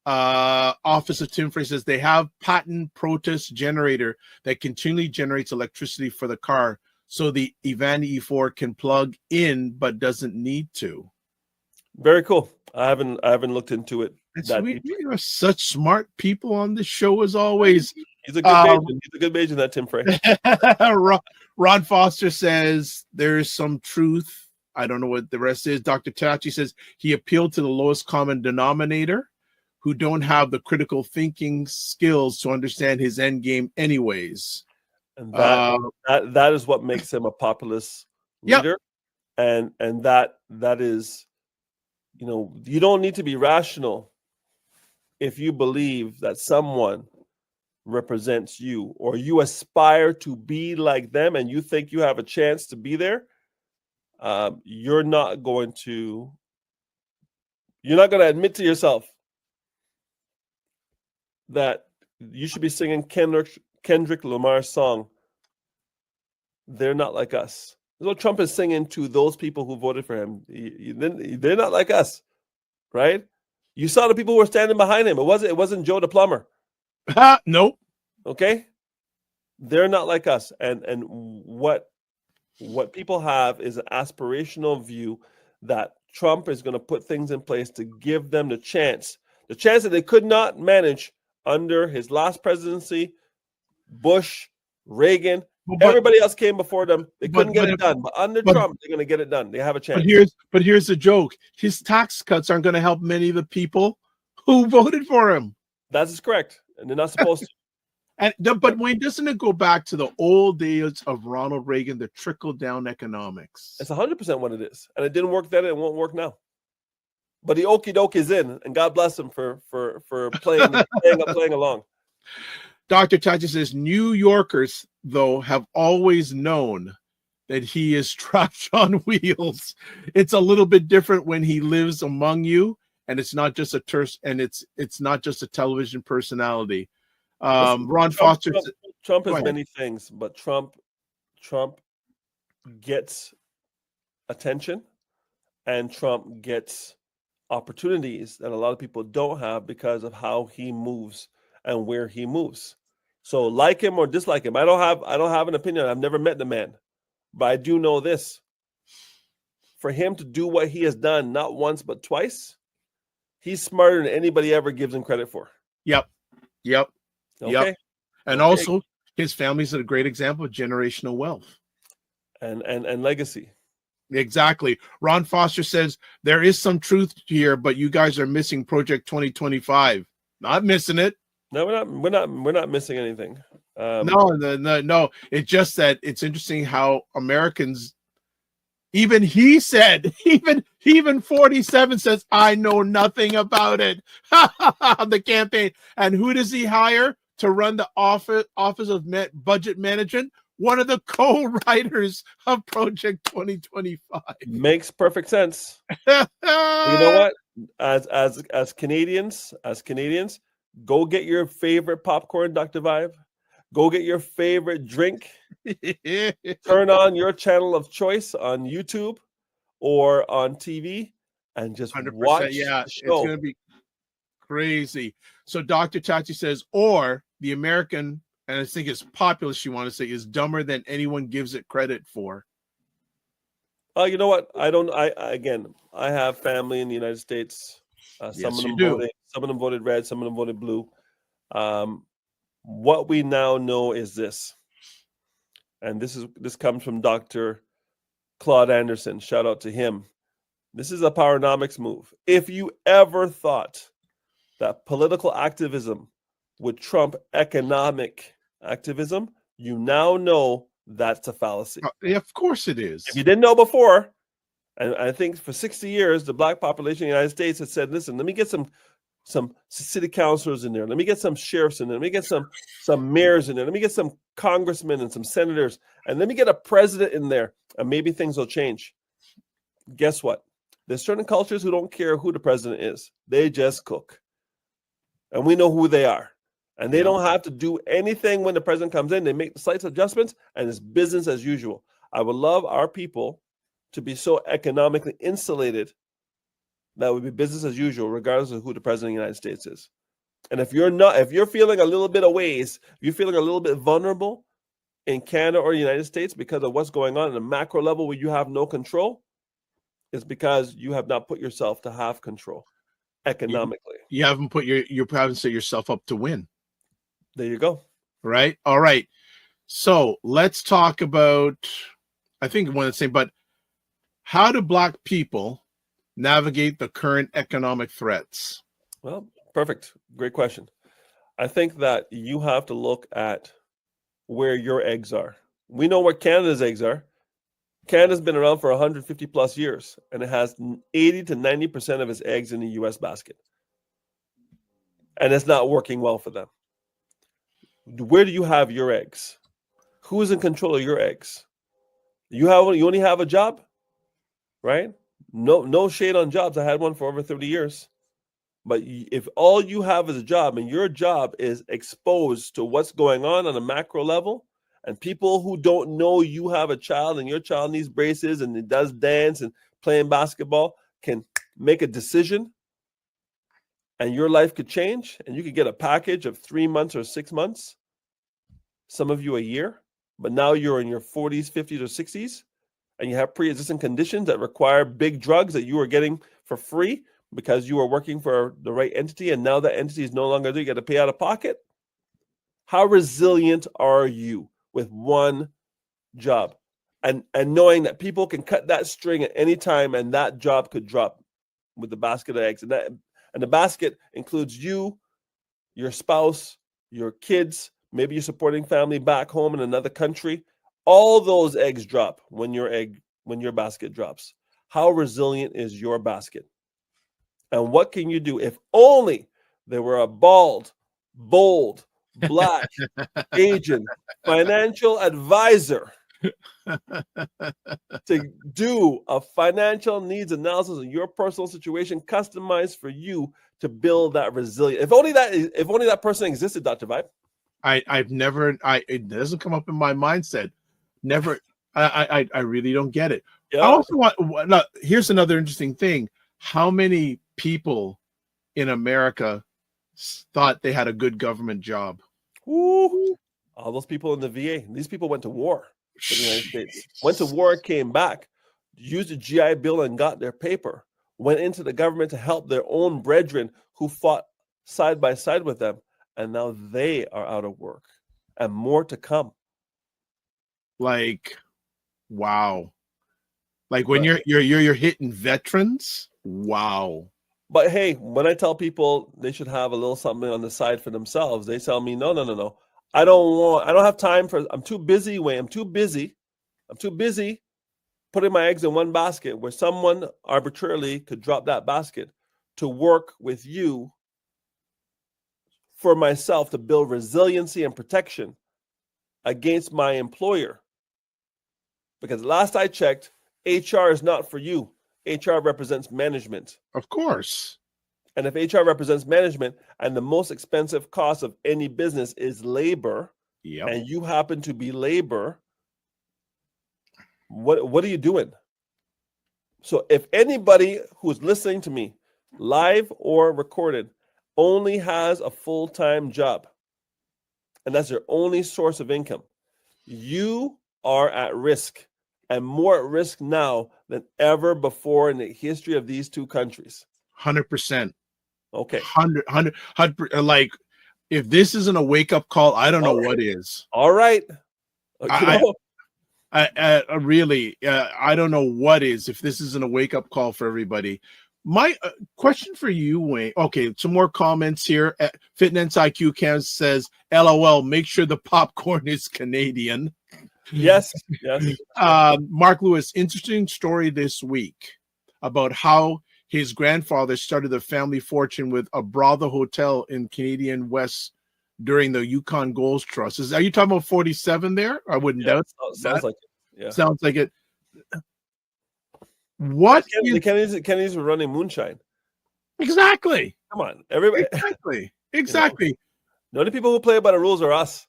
Office of Tim Frey says they have patent protest generator that continually generates electricity for the car, so the Evani E4 can plug in but doesn't need to. Very cool. I haven't looked into it. We are such smart people on this show as always. He's a good Bayesian, that Tim Frey. Ron Foster says there's some truth. I don't know what the rest is. Dr. Tachi says he appealed to the lowest common denominator, who don't have the critical thinking skills to understand his end game anyways. And that is what makes him a populist leader. And that is, you don't need to be rational if you believe that someone represents you, or you aspire to be like them, and you think you have a chance to be there. You're not going to admit to yourself that you should be singing Kendrick Lamar's song, "They're Not Like Us." That's what Trump is singing to those people who voted for him. They're not like us, right? You saw the people who were standing behind him. It wasn't Joe the plumber. Nope. Okay. They're not like us. And what people have is an aspirational view that Trump is going to put things in place to give them the chance that they could not manage under his last presidency, Bush, Reagan. But Everybody else came before them. They couldn't get but- it done. But under but- Trump, they're going to get it done. They have a chance. here's the joke. His tax cuts aren't going to help many of the people who voted for him. That is correct. And they're not supposed to. But Wayne, doesn't it go back to the old days of Ronald Reagan, the trickle down economics? It's 100% what it is. And it didn't work then. It won't work now. But the okie doke is in, and God bless him for playing along. Dr. Tachi says New Yorkers, though, have always known that he is trash on wheels. It's a little bit different when he lives among you, and it's not just it's not just a television personality. Ron Foster. Trump Go is ahead. many things, but Trump gets attention, and Trump gets opportunities that a lot of people don't have because of how he moves and where he moves. So, like him or dislike him, I don't have an opinion. I've never met the man, but I do know this: for him to do what he has done, not once but twice, he's smarter than anybody ever gives him credit for. Yep. Okay. Yep. And Okay. also, his family's a great example of generational wealth. And legacy. Exactly. Ron Foster says there is some truth here, but you guys are missing Project 2025. Not missing it. No, we're not missing anything. No. It's just that it's interesting how Americans, even he said, even 47 says, I know nothing about it. The campaign. And who does he hire to run the office of budget management? One of the co-writers of Project 2025. Makes perfect sense. You know what? As Canadians, go get your favorite popcorn, Dr. Vibe. Go get your favorite drink. Turn on your channel of choice on YouTube or on TV and just 100%. watch Yeah, the it's show. going to be crazy. So Dr. Tachi says, or the American, and I think it's populist, you want to say, is dumber than anyone gives it credit for. You know what? I have family in the United States. Some Yes, of you them do. voted red, some of them voted blue. What we now know is this, and this comes from Dr. Claude Anderson. Shout out to him. This is a Powernomics move. If you ever thought that political activism would trump economic activism, you now know that's a fallacy. Yeah, of course it is. If you didn't know before, and I think for 60 years, the black population in the United States has said, listen, let me get some city councilors in there. Let me get some sheriffs in there. Let me get some mayors in there. Let me get some congressmen and some senators. And let me get a president in there. And maybe things will change. Guess what? There's certain cultures who don't care who the president is. They just cook. And we know who they are. And they don't have to do anything when the president comes in. They make the slight adjustments and it's business as usual. I would love our people to be so economically insulated that would be business as usual, regardless of who the president of the United States is. And if you're feeling a little bit of ways, you're feeling a little bit vulnerable in Canada or the United States because of what's going on at a macro level where you have no control, it's because you have not put yourself to have control economically. You haven't put you haven't set yourself up to win. There you go. Right? All right. So let's talk about, I think one of the same, but how do Black people navigate the current economic threats? Well, perfect. Great question. I think that you have to look at where your eggs are. We know where Canada's eggs are. Canada's been around for 150 plus years, and it has 80 to 90% of its eggs in the U.S. basket. And it's not working well for them. Where do you have your eggs? Who is in control of your eggs? You only have a job, right? No shade on jobs. I had one for over 30 years. But if all you have is a job and your job is exposed to what's going on a macro level, and people who don't know you have a child and your child needs braces and it does dance and playing basketball can make a decision and your life could change and you could get a package of 3 months or 6 months, some of you a year, but now you're in your 40s, 50s, or 60s, and you have pre-existing conditions that require big drugs that you are getting for free because you are working for the right entity, and now that entity is no longer there, you got to pay out of pocket. How resilient are you with one job? And knowing that people can cut that string at any time and that job could drop with the basket of eggs. And the basket includes you, your spouse, your kids, maybe you're supporting family back home in another country. All those eggs drop when your basket drops. How resilient is your basket? And what can you do if only there were a bald, bold, black agent, financial advisor to do a financial needs analysis of your personal situation, customized for you to build that resilience. If only that person existed, Dr. Vibe. I've never, it doesn't come up in my mindset. Never, I really don't get it. Yeah. I also want, here's another interesting thing. How many people in America thought they had a good government job? Woo. All those people in the VA, these people went to war for the United States, went to war, came back, used the GI Bill and got their paper, went into the government to help their own brethren who fought side by side with them. And now they are out of work and more to come. Like, wow. Like when you're hitting veterans. Wow. But hey, when I tell people they should have a little something on the side for themselves, they tell me, no. I don't have time I'm too busy, Wayne. I'm too busy putting my eggs in one basket where someone arbitrarily could drop that basket to work with you for myself to build resiliency and protection against my employer. Because last I checked, HR is not for you. HR represents management. Of course. And if HR represents management and the most expensive cost of any business is labor, yep, and you happen to be labor, what are you doing? So if anybody who's listening to me, live or recorded, only has a full-time job, and that's their only source of income, you are at risk, and more at risk now than ever before in the history of these two countries. 100%. Okay. 100. Like, if this isn't a wake-up call, I don't know what is. All right. I really, I don't know what is, if this isn't a wake-up call for everybody. My question for you, Wayne. Okay, some more comments here. Fitness IQ Cam says, LOL, make sure the popcorn is Canadian. Yes. Mark Lewis, interesting story this week about how his grandfather started a family fortune with a brothel hotel in Canadian West during the Yukon Gold Trust. Are you talking about 47 there? I wouldn't doubt. Sounds like it. Yeah. Sounds like it. What the Kennedys were running moonshine. Exactly. Come on, everybody. Exactly. The only people who play by the rules are us.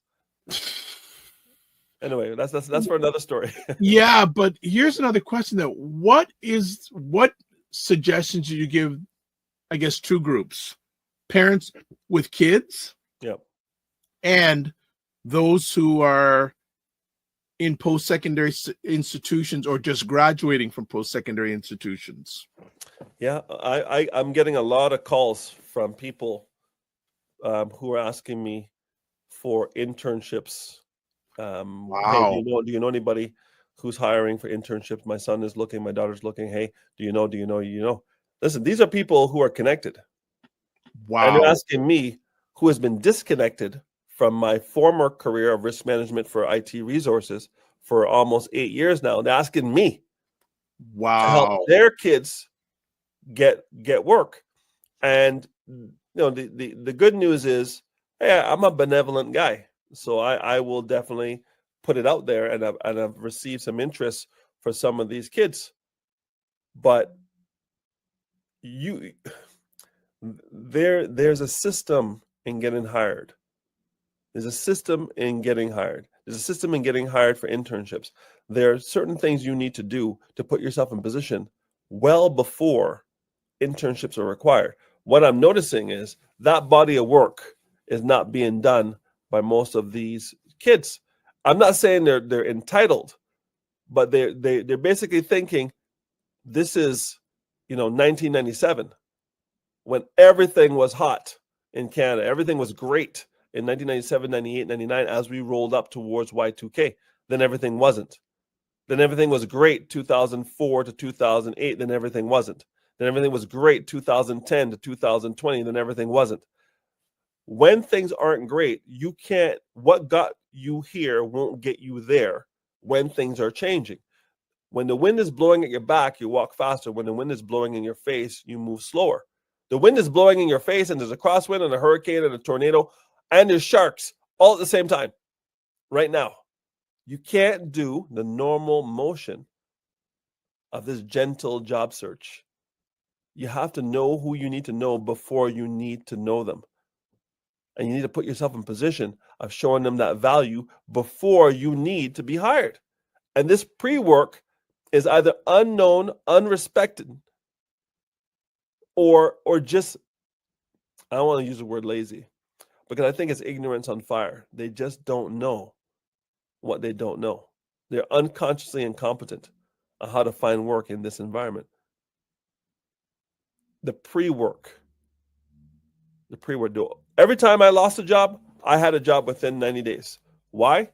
Anyway, that's for another story. Yeah, but here's another question though. What suggestions do you give, I guess, two groups? Parents with kids, yep, and those who are in post-secondary institutions or just graduating from post-secondary institutions. Yeah, I'm getting a lot of calls from people who are asking me for internships. Wow. Hey, do you know anybody who's hiring for internships? My son is looking, my daughter's looking. Hey, do you know? Listen, these are people who are connected. Wow. And they're asking me, who has been disconnected from my former career of risk management for IT resources for almost 8 years now. They're asking me to help their kids get work. And the good news is, hey, I'm a benevolent guy. So I will definitely put it out there, and I've received some interest for some of these kids. But there's a system in getting hired. There's a system in getting hired. There's a system in getting hired for internships. There are certain things you need to do to put yourself in position well before internships are required. What I'm noticing is that body of work is not being done by most of these kids. I'm not saying they're entitled, but they're basically thinking this is, 1997, when everything was hot in Canada. Everything was great in 1997, 98, 99 as we rolled up towards Y2K. Then everything wasn't. Then everything was great 2004 to 2008. Then everything wasn't. Then everything was great 2010 to 2020. Then everything wasn't. When things aren't great, you can't, what got you here won't get you there when things are changing. When the wind is blowing at your back, you walk faster. When the wind is blowing in your face, you move slower. The wind is blowing in your face, and there's a crosswind and a hurricane and a tornado, and there's sharks all at the same time right now. You can't do the normal motion of this gentle job search. You have to know who you need to know before you need to know them. And you need to put yourself in position of showing them that value before you need to be hired. And this pre-work is either unknown, unrespected, or just, I don't want to use the word lazy, because I think it's ignorance on fire. They just don't know what they don't know. They're unconsciously incompetent on how to find work in this environment. The pre-work. Every time I lost a job, I had a job within 90 days. Why?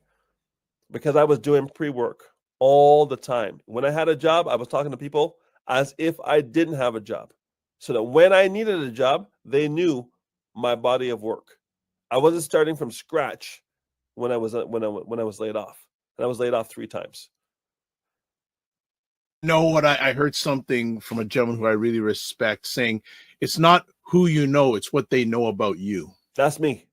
Because I was doing pre-work all the time. When I had a job, I was talking to people as if I didn't have a job, so that when I needed a job, they knew my body of work. I wasn't starting from scratch when I was laid off, and I was laid off 3 times. Know what I heard something from a gentleman who I really respect saying, it's not who you know, it's what they know about you. That's me.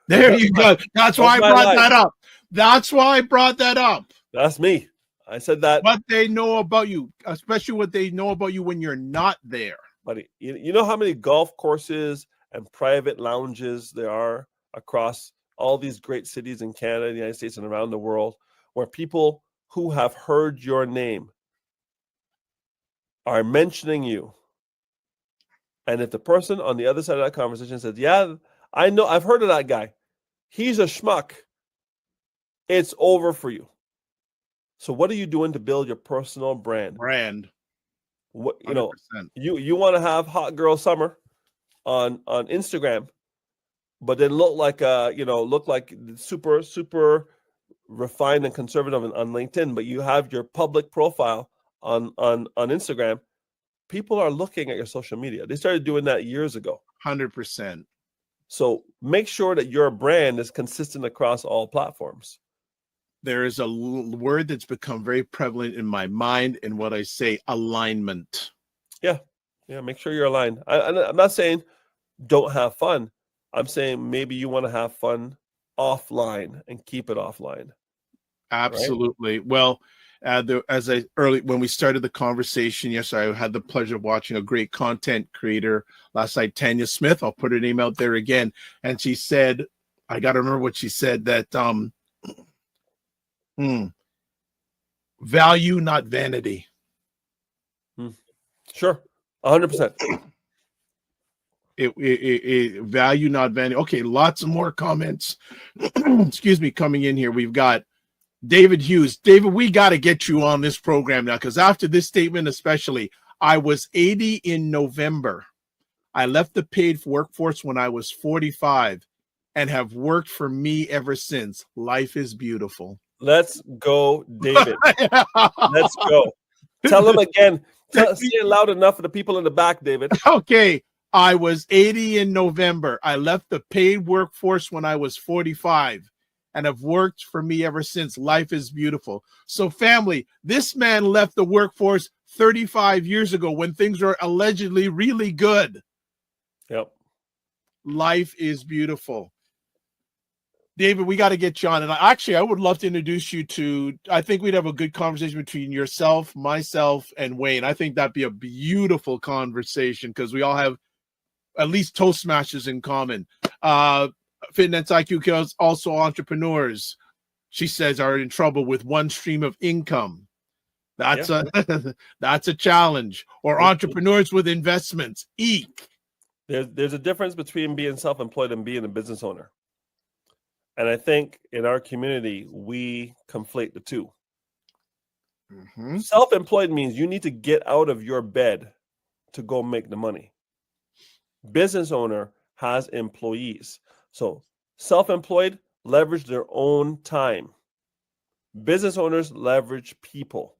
There you go. That's why I brought that up. That's why I brought that up. That's me. I said that. What they know about you, especially what they know about you when you're not there. Buddy, you know how many golf courses and private lounges there are across all these great cities in Canada, the United States, and around the world, where people who have heard your name are mentioning you. And if the person on the other side of that conversation says, yeah, I know, I've heard of that guy, he's a schmuck, it's over for you. So what are you doing to build your personal brand? What, 100%. you want to have hot girl summer on Instagram, but then look like super refined and conservative on LinkedIn, but you have your public profile on Instagram. People are looking at your social media. They started doing that years ago. 100%. So make sure that your brand is consistent across all platforms. There is a word that's become very prevalent in my mind and what I say, alignment. Yeah. Make sure you're aligned. I'm not saying don't have fun. I'm saying maybe you want to have fun offline and keep it offline. Absolutely. Right? Well, when we started the conversation yesterday, I had the pleasure of watching a great content creator last night, Tanya Smith. I'll put her name out there again. And she said, I got to remember what she said, that value, not vanity. Sure. 100%. Value, not vanity. Okay, lots of more comments. Excuse me, coming in here. We've got David Hughes. David, we got to get you on this program now, because after this statement especially, I was 80 in November. I left the paid workforce when I was 45 and have worked for me ever since. Life is beautiful. Let's go, David. Let's go. Tell him again. Say it loud enough for the people in the back, David. Okay. I was 80 in November. I left the paid workforce when I was 45 and have worked for me ever since. Life is beautiful. So family, this man left the workforce 35 years ago when things were allegedly really good. Yep. Life is beautiful. David, we got to get you on. And I would love to introduce you to, I think we'd have a good conversation between yourself, myself, and Wayne. I think that'd be a beautiful conversation because we all have at least Toastmasters in common. Fitness IQ girls, also entrepreneurs, she says, are in trouble with one stream of income. That's a challenge. Or entrepreneurs with investments. Eek. There's a difference between being self-employed and being a business owner. And I think in our community, we conflate the two. Mhm. Self-employed means you need to get out of your bed to go make the money. Business owner has employees. So self-employed leverage their own time. Business owners leverage people.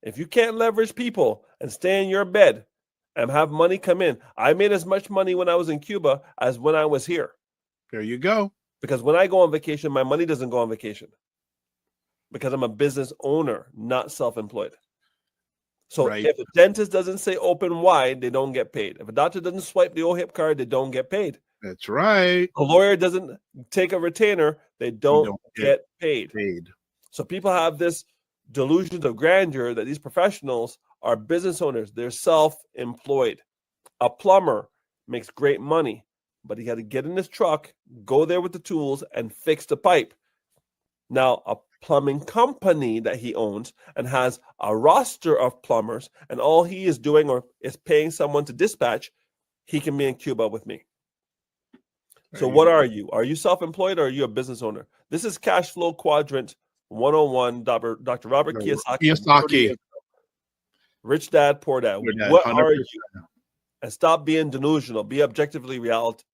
If you can't leverage people and stay in your bed and have money come in, I made as much money when I was in Cuba as when I was here. There you go. Because when I go on vacation, my money doesn't go on vacation. Because I'm a business owner, not self-employed. So Right. if a dentist doesn't say open wide, they don't get paid. If a doctor doesn't swipe the OHIP card, they don't get paid. That's right. A lawyer doesn't take a retainer, they don't, don't get get paid. Paid. So people have this delusion of grandeur that these professionals are business owners. They're self-employed. A plumber makes great money, but he got to get in his truck, go there with the tools, and fix the pipe. Now, a plumbing company that he owns and has a roster of plumbers, and all he is doing or is paying someone to dispatch, he can be in Cuba with me. So what are you? Are you self-employed or are you a business owner? This is Cash Flow Quadrant 101, Dr. Robert Kiyosaki. Rich Dad, Poor Dad. Poor Dad, What 100%. are you? And stop being delusional. Be objective reality,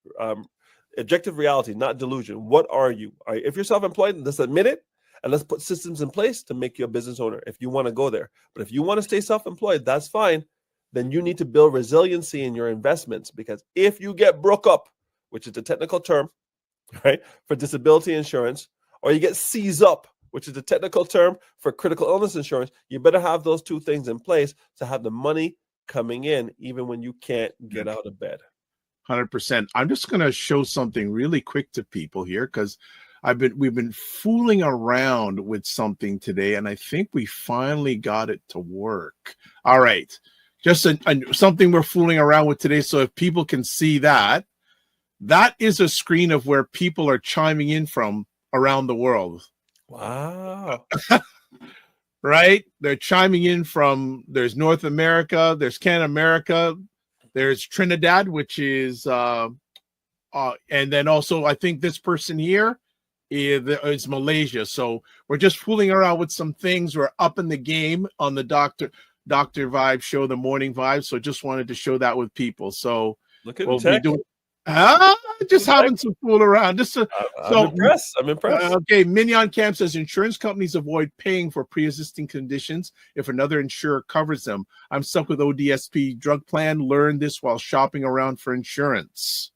not delusion. What are you? If you're self-employed, let's admit it, and let's put systems in place to make you a business owner if you want to go there. But if you want to stay self-employed, that's fine. Then you need to build resiliency in your investments, because if you get broke up, which is the technical term, right, for disability insurance, or you get seized up, which is the technical term for critical illness insurance, you better have those two things in place to have the money coming in even when you can't get out of bed. 100%. I'm just going to show something really quick to people here, because we've been fooling around with something today, and I think we finally got it to work. All right, just something we're fooling around with today. So if people can see that is a screen of where people are chiming in from around the world. Wow. Right? They're chiming in from, there's North America, there's Canada, America, there's Trinidad, which is and then also I think this person here is Malaysia. So we're just fooling around with some things. We're up in the game on the Dr. Vibe show, the Morning Vibe. So just wanted to show that with people. So Look at we'll tech. be doing just having some fool around. Just I'm impressed. Okay, Mignon Camp says insurance companies avoid paying for pre-existing conditions if another insurer covers them. I'm stuck with ODSP drug plan. Learned this while shopping around for insurance.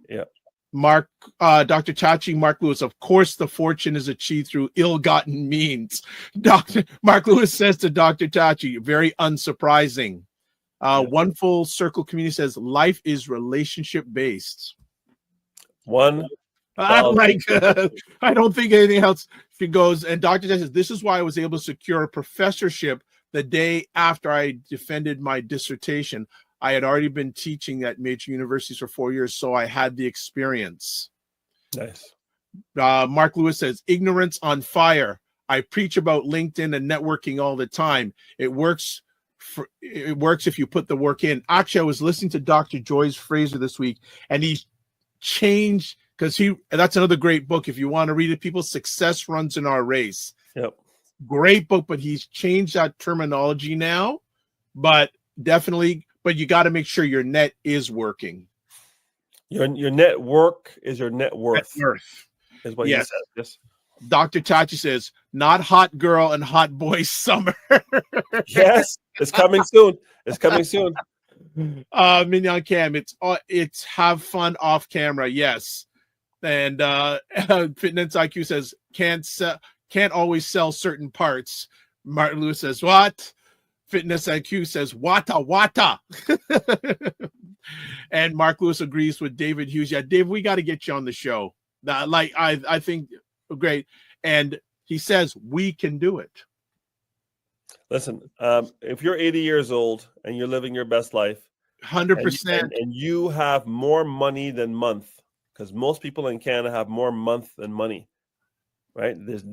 Yeah. Mark, Dr. Chachi, Mark Lewis, of course the fortune is achieved through ill-gotten means. Dr. Mark Lewis says to Dr. Chachi, very unsurprising. One Full Circle Community says life is relationship based. One. I don't think anything else. She goes, and Dr. says, this is why I was able to secure a professorship the day after I defended my dissertation. I had already been teaching at major universities for 4 years, so I had the experience. Nice. Mark Lewis says, ignorance on fire. I preach about LinkedIn and networking all the time. It works if you put the work in. Actually, I was listening to Dr. Joyce Fraser this week, and he's changed, because that's another great book if you want to read it, people. Success Runs in Our Race. Yep. Great book, but he's changed that terminology now. But definitely, but you got to make sure your net is working. Your network is your net worth. Net worth. Is what he says. Yes. Dr. Tachi says, not hot girl and hot boy summer. Yes, it's coming soon. It's coming soon. Mignon Cam, it's have fun off camera. Yes. And Fitness IQ says, can't always sell certain parts. Martin Lewis says, what? Fitness IQ says, wata. And Mark Lewis agrees with David Hughes. Yeah, Dave, we got to get you on the show. I think great. And he says we can do it. Listen, if you're 80 years old and you're living your best life, 100%, and you have more money than month, because most people in Canada have more month than money, right? There's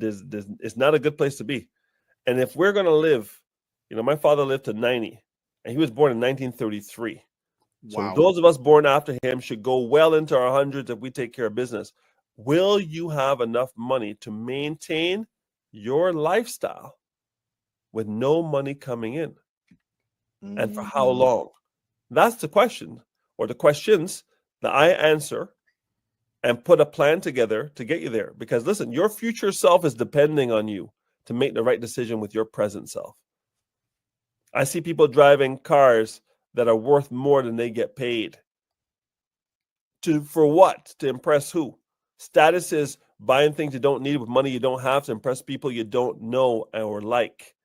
it's not a good place to be. And if we're going to live, my father lived to 90, and he was born in 1933. Wow. So those of us born after him should go well into our hundreds if we take care of business. will you have enough money to maintain your lifestyle with no money coming in? And for how long? That's the question, or the questions that I answer and put a plan together to get you there. Because listen, your future self is depending on you to make the right decision with your present self. I see people driving cars that are worth more than they get paid. For what? To impress who? Status is buying things you don't need with money you don't have to impress people you don't know or like.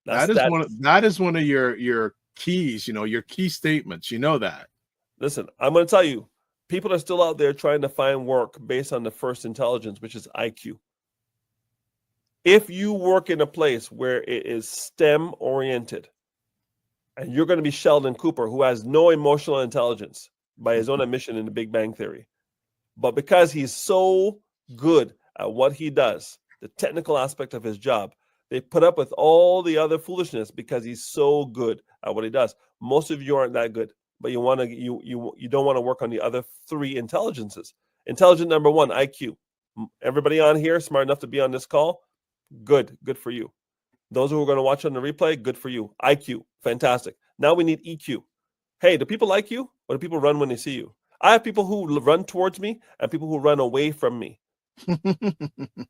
That is one of your keys, your key statements. You know that. Listen, I'm going to tell you, people are still out there trying to find work based on the first intelligence, which is IQ. If you work in a place where it is STEM oriented, and you're going to be Sheldon Cooper, who has no emotional intelligence by his own admission in the Big Bang Theory, but because he's so good at what he does, the technical aspect of his job, they put up with all the other foolishness because he's so good at what he does. Most of you aren't that good, but you don't want to work on the other three intelligences. Intelligence number one, IQ. Everybody on here smart enough to be on this call? Good for you. Those who are going to watch on the replay, good for you. IQ, fantastic. Now we need EQ. Hey, do people like you, or do people run when they see you? I have people who run towards me and people who run away from me.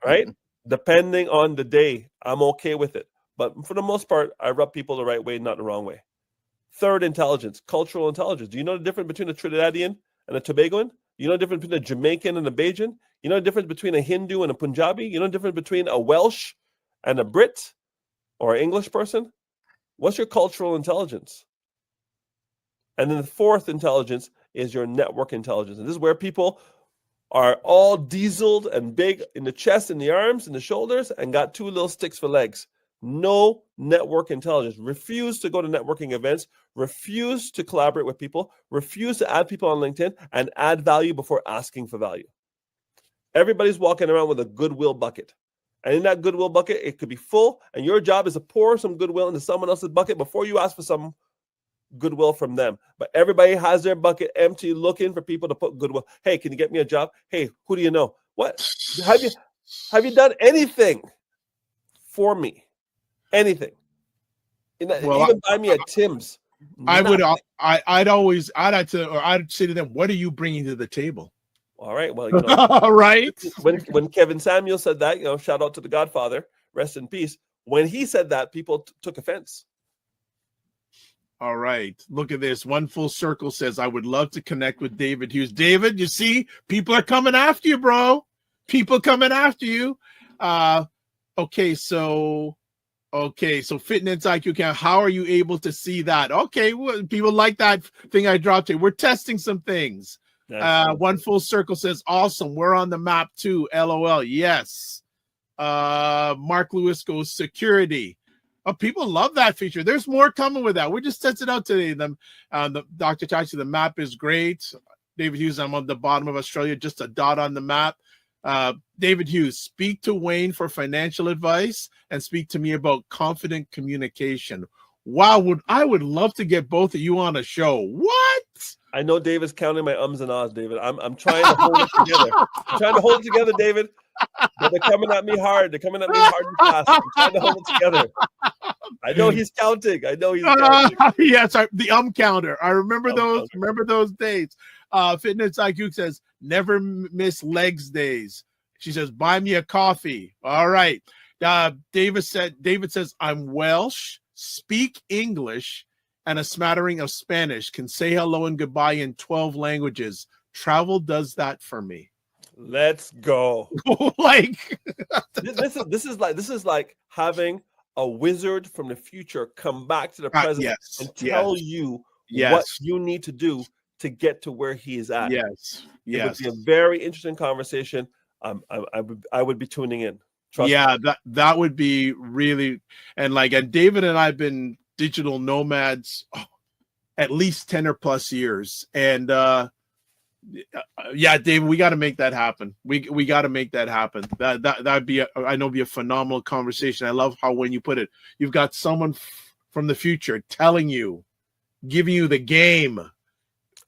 Right? Depending on the day, I'm okay with it. But for the most part, I rub people the right way, not the wrong way. Third intelligence, cultural intelligence. Do you know the difference between a Trinidadian and a Tobagoan? You know the difference between a Jamaican and a Bajan? You know the difference between a Hindu and a Punjabi? You know the difference between a Welsh and a Brit or an English person? What's your cultural intelligence? And then the fourth intelligence is your network intelligence. And this is where people are all dieseled and big in the chest and the arms and the shoulders and got two little sticks for legs. No network intelligence. Refuse to go to networking events. Refuse to collaborate with people. Refuse to add people on LinkedIn and add value before asking for value. Everybody's walking around with a goodwill bucket. And in that goodwill bucket, it could be full. And your job is to pour some goodwill into someone else's bucket before you ask for some goodwill from them. But everybody has their bucket empty looking for people to put goodwill. Hey, can you get me a job? Hey, who do you know? What? Have you done anything for me? Anything? Even buy me a Tim's. I'd say to them, what are you bringing to the table? All right. Well, right. When Kevin Samuel said that, shout out to the Godfather, rest in peace. When he said that, people took offense. All right. Look at this. One Full Circle says, I would love to connect with David Hughes. David, you see, people are coming after you, bro. People coming after you. Okay, so fitness IQ count. How are you able to see that? Okay, well, people like that thing I dropped here. We're testing some things. One Full Circle says, awesome. We're on the map too. LOL. Yes. Mark Lewis goes security. Oh, people love that feature. There's more coming with that. We just tested out today. The Dr. Tachi, the map is great. David Hughes, I'm on the bottom of Australia, just a dot on the map. David Hughes, speak to Wayne for financial advice and speak to me about confident communication. Wow, I would love to get both of you on a show. What? I know David's counting my ums and ahs, David. I'm trying to hold it together. I'm trying to hold it together, David. But they're coming at me hard. They're coming at me hard and fast. I'm trying to hold it together. I know he's counting. Yes, the counter. I remember those. Remember those days. Fitness IQ says, never miss legs days. She says, buy me a coffee. All right. David says, I'm Welsh, speak English, and a smattering of Spanish. Can say hello and goodbye in 12 languages. Travel does that for me. Let's go. Like this is like having a wizard from the future come back to the present and tell you what you need to do to get to where he is at. Yes. It would be a very interesting conversation. I would be tuning in. Trust me. That would be really, and David and I've been digital nomads at least 10 or plus years. And David, we got to make that happen. We got to make that happen. That'd be a phenomenal conversation. I love how when you put it, you've got someone from the future telling you, giving you the game.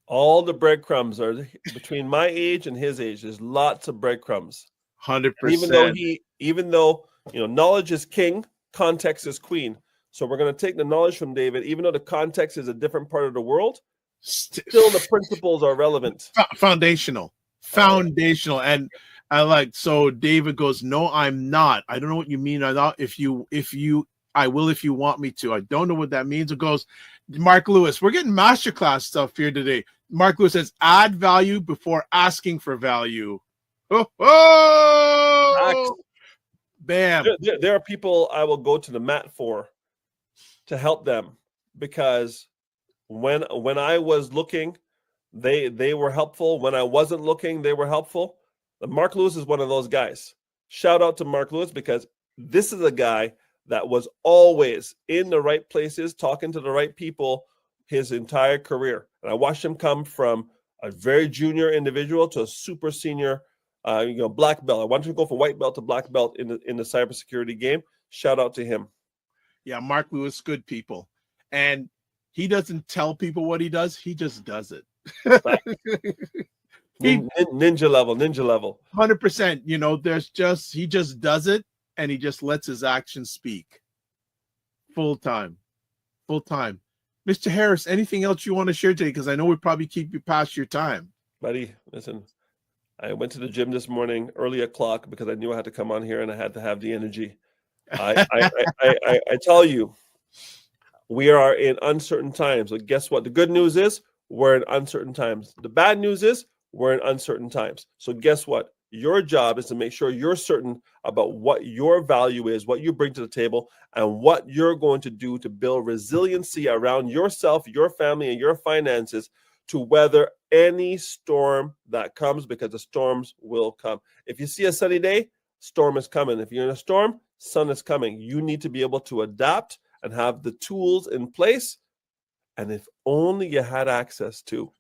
All the breadcrumbs are between my age and his age. There's lots of breadcrumbs. 100%. Even though knowledge is king, context is queen. So we're going to take the knowledge from David, even though the context is a different part of the world. Still, the principles are relevant. Foundational. And I like, so David goes, no, I'm not. I don't know what you mean. I'm not. I will if you want me to. I don't know what that means. It goes, Mark Lewis, we're getting masterclass stuff here today. Mark Lewis says, add value before asking for value. Oh, bam. There are people I will go to the mat for to help them, because when I was looking, they were helpful. When I wasn't looking, they were helpful. Mark Lewis is one of those guys. Shout out to Mark Lewis, because this is a guy that was always in the right places, talking to the right people his entire career. And I watched him come from a very junior individual to a super senior, black belt. I wanted to go from white belt to black belt in the cybersecurity game. Shout out to him. Yeah, Mark Lewis, good people. And he doesn't tell people what he does. He just does it. Ninja level. 100%. He just does it, and he just lets his actions speak. Full time. Mr. Harris, anything else you want to share today? Because I know we probably keep you past your time. Buddy, listen, I went to the gym this morning, early o'clock, because I knew I had to come on here and I had to have the energy. I tell you, we are in uncertain times. But guess what? The good news is we're in uncertain times. The bad news is we're in uncertain times. So guess what? Your job is to make sure you're certain about what your value is, what you bring to the table, and what you're going to do to build resiliency around yourself, your family, and your finances to weather any storm that comes, because the storms will come. If you see a sunny day, storm is coming. If you're in a storm, sun is coming. You need to be able to adapt and have the tools in place. And if only you had access to,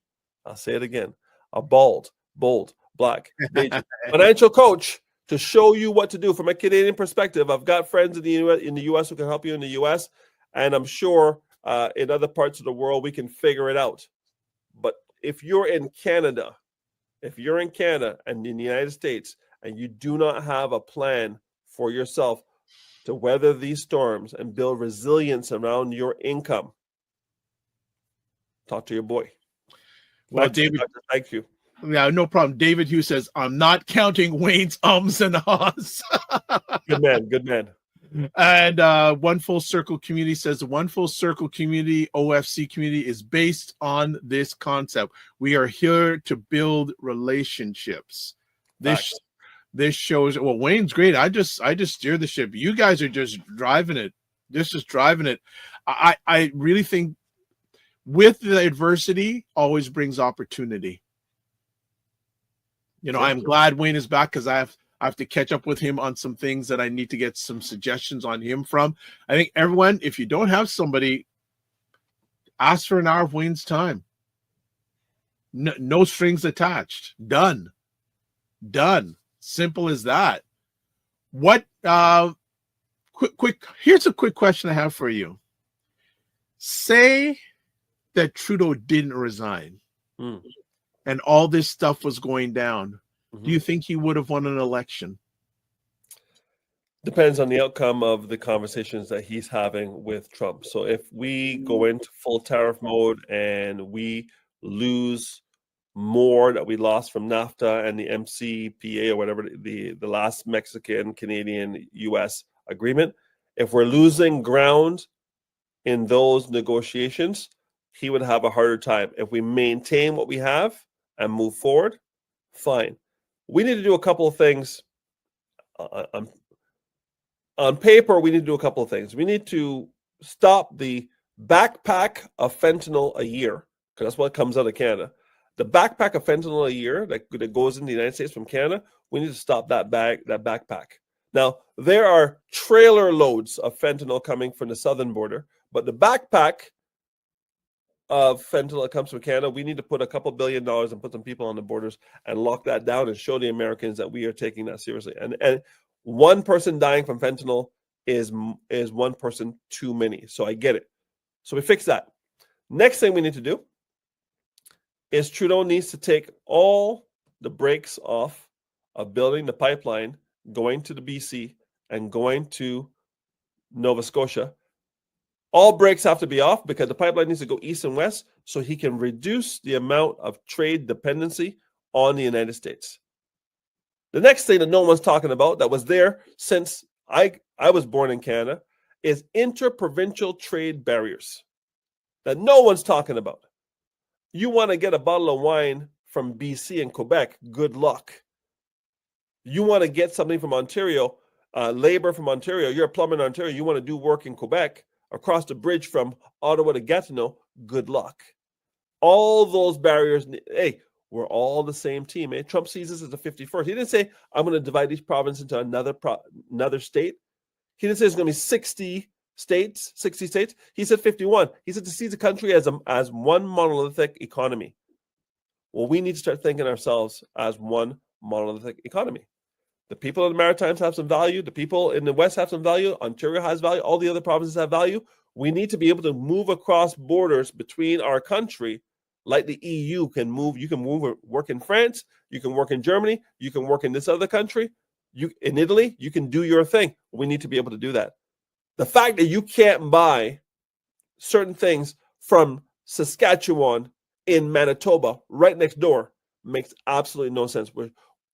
I'll say it again, a bold, black financial coach to show you what to do from a Canadian perspective. I've got friends in the US who can help you in the US, and I'm sure in other parts of the world we can figure it out. But if you're in Canada and in the United States, and you do not have a plan for yourself to weather these storms and build resilience around your income, talk to your boy. Well, David, thank you. Yeah, no problem. David Hughes says, I'm not counting Wayne's ums and ahs. Good man. And One Full Circle Community says, the One Full Circle Community, OFC community, is based on this concept. We are here to build relationships. This shows, well, Wayne's great. I just steer the ship. You guys are just driving it. I really think with the adversity always brings opportunity. I'm glad Wayne is back, because I have to catch up with him on some things that I need to get some suggestions on him from. I think everyone, if you don't have somebody, ask for an hour of Wayne's time. No strings attached. Done. Simple as that. What? Here's a quick question I have for you. Say that Trudeau didn't resign. And all this stuff was going down. Do you think he would have won an election? Depends on the outcome of the conversations that he's having with Trump. So if we go into full tariff mode and we lose more that we lost from NAFTA and the MCPA or whatever, the last Mexican, Canadian, US agreement, if we're losing ground in those negotiations, he would have a harder time. If we maintain what we have and move forward, fine. We need to do a couple of things. On paper, we need to do a couple of things. We need to stop the backpack of fentanyl a year, because that's what comes out of Canada. The backpack of fentanyl a year that goes in the United States from Canada, we need to stop that backpack. Now, there are trailer loads of fentanyl coming from the southern border, but the backpack of fentanyl that comes from Canada, we need to put a couple $2 billion and put some people on the borders and lock that down and show the Americans that we are taking that seriously. And one person dying from fentanyl is one person too many. So I get it. So we fix that. Next thing we need to do is Trudeau needs to take all the brakes off of building the pipeline going to the BC and going to Nova Scotia. All brakes have to be off because the pipeline needs to go east and west so he can reduce the amount of trade dependency on the United States. The next thing that no one's talking about that was there since I was born in Canada is interprovincial trade barriers that no one's talking about. You want to get a bottle of wine from BC and Quebec, good luck. You want to get something from Ontario, labor from Ontario, you're a plumber in Ontario, you want to do work in Quebec, across the bridge from Ottawa to Gatineau, good luck. All those barriers, hey, we're all the same team. Eh? Trump sees this as the 51st. He didn't say, I'm going to divide each province into another state. He didn't say it's going to be 60 states. He said 51. He said to see the country as one monolithic economy. Well, we need to start thinking ourselves as one monolithic economy. The people in the Maritimes have some value. The people in the West have some value. Ontario has value. All the other provinces have value. We need to be able to move across borders between our country like the EU can move. You can work in France. You can work in Germany. You can work in this other country. In Italy, you can do your thing. We need to be able to do that. The fact that you can't buy certain things from Saskatchewan in Manitoba right next door makes absolutely no sense.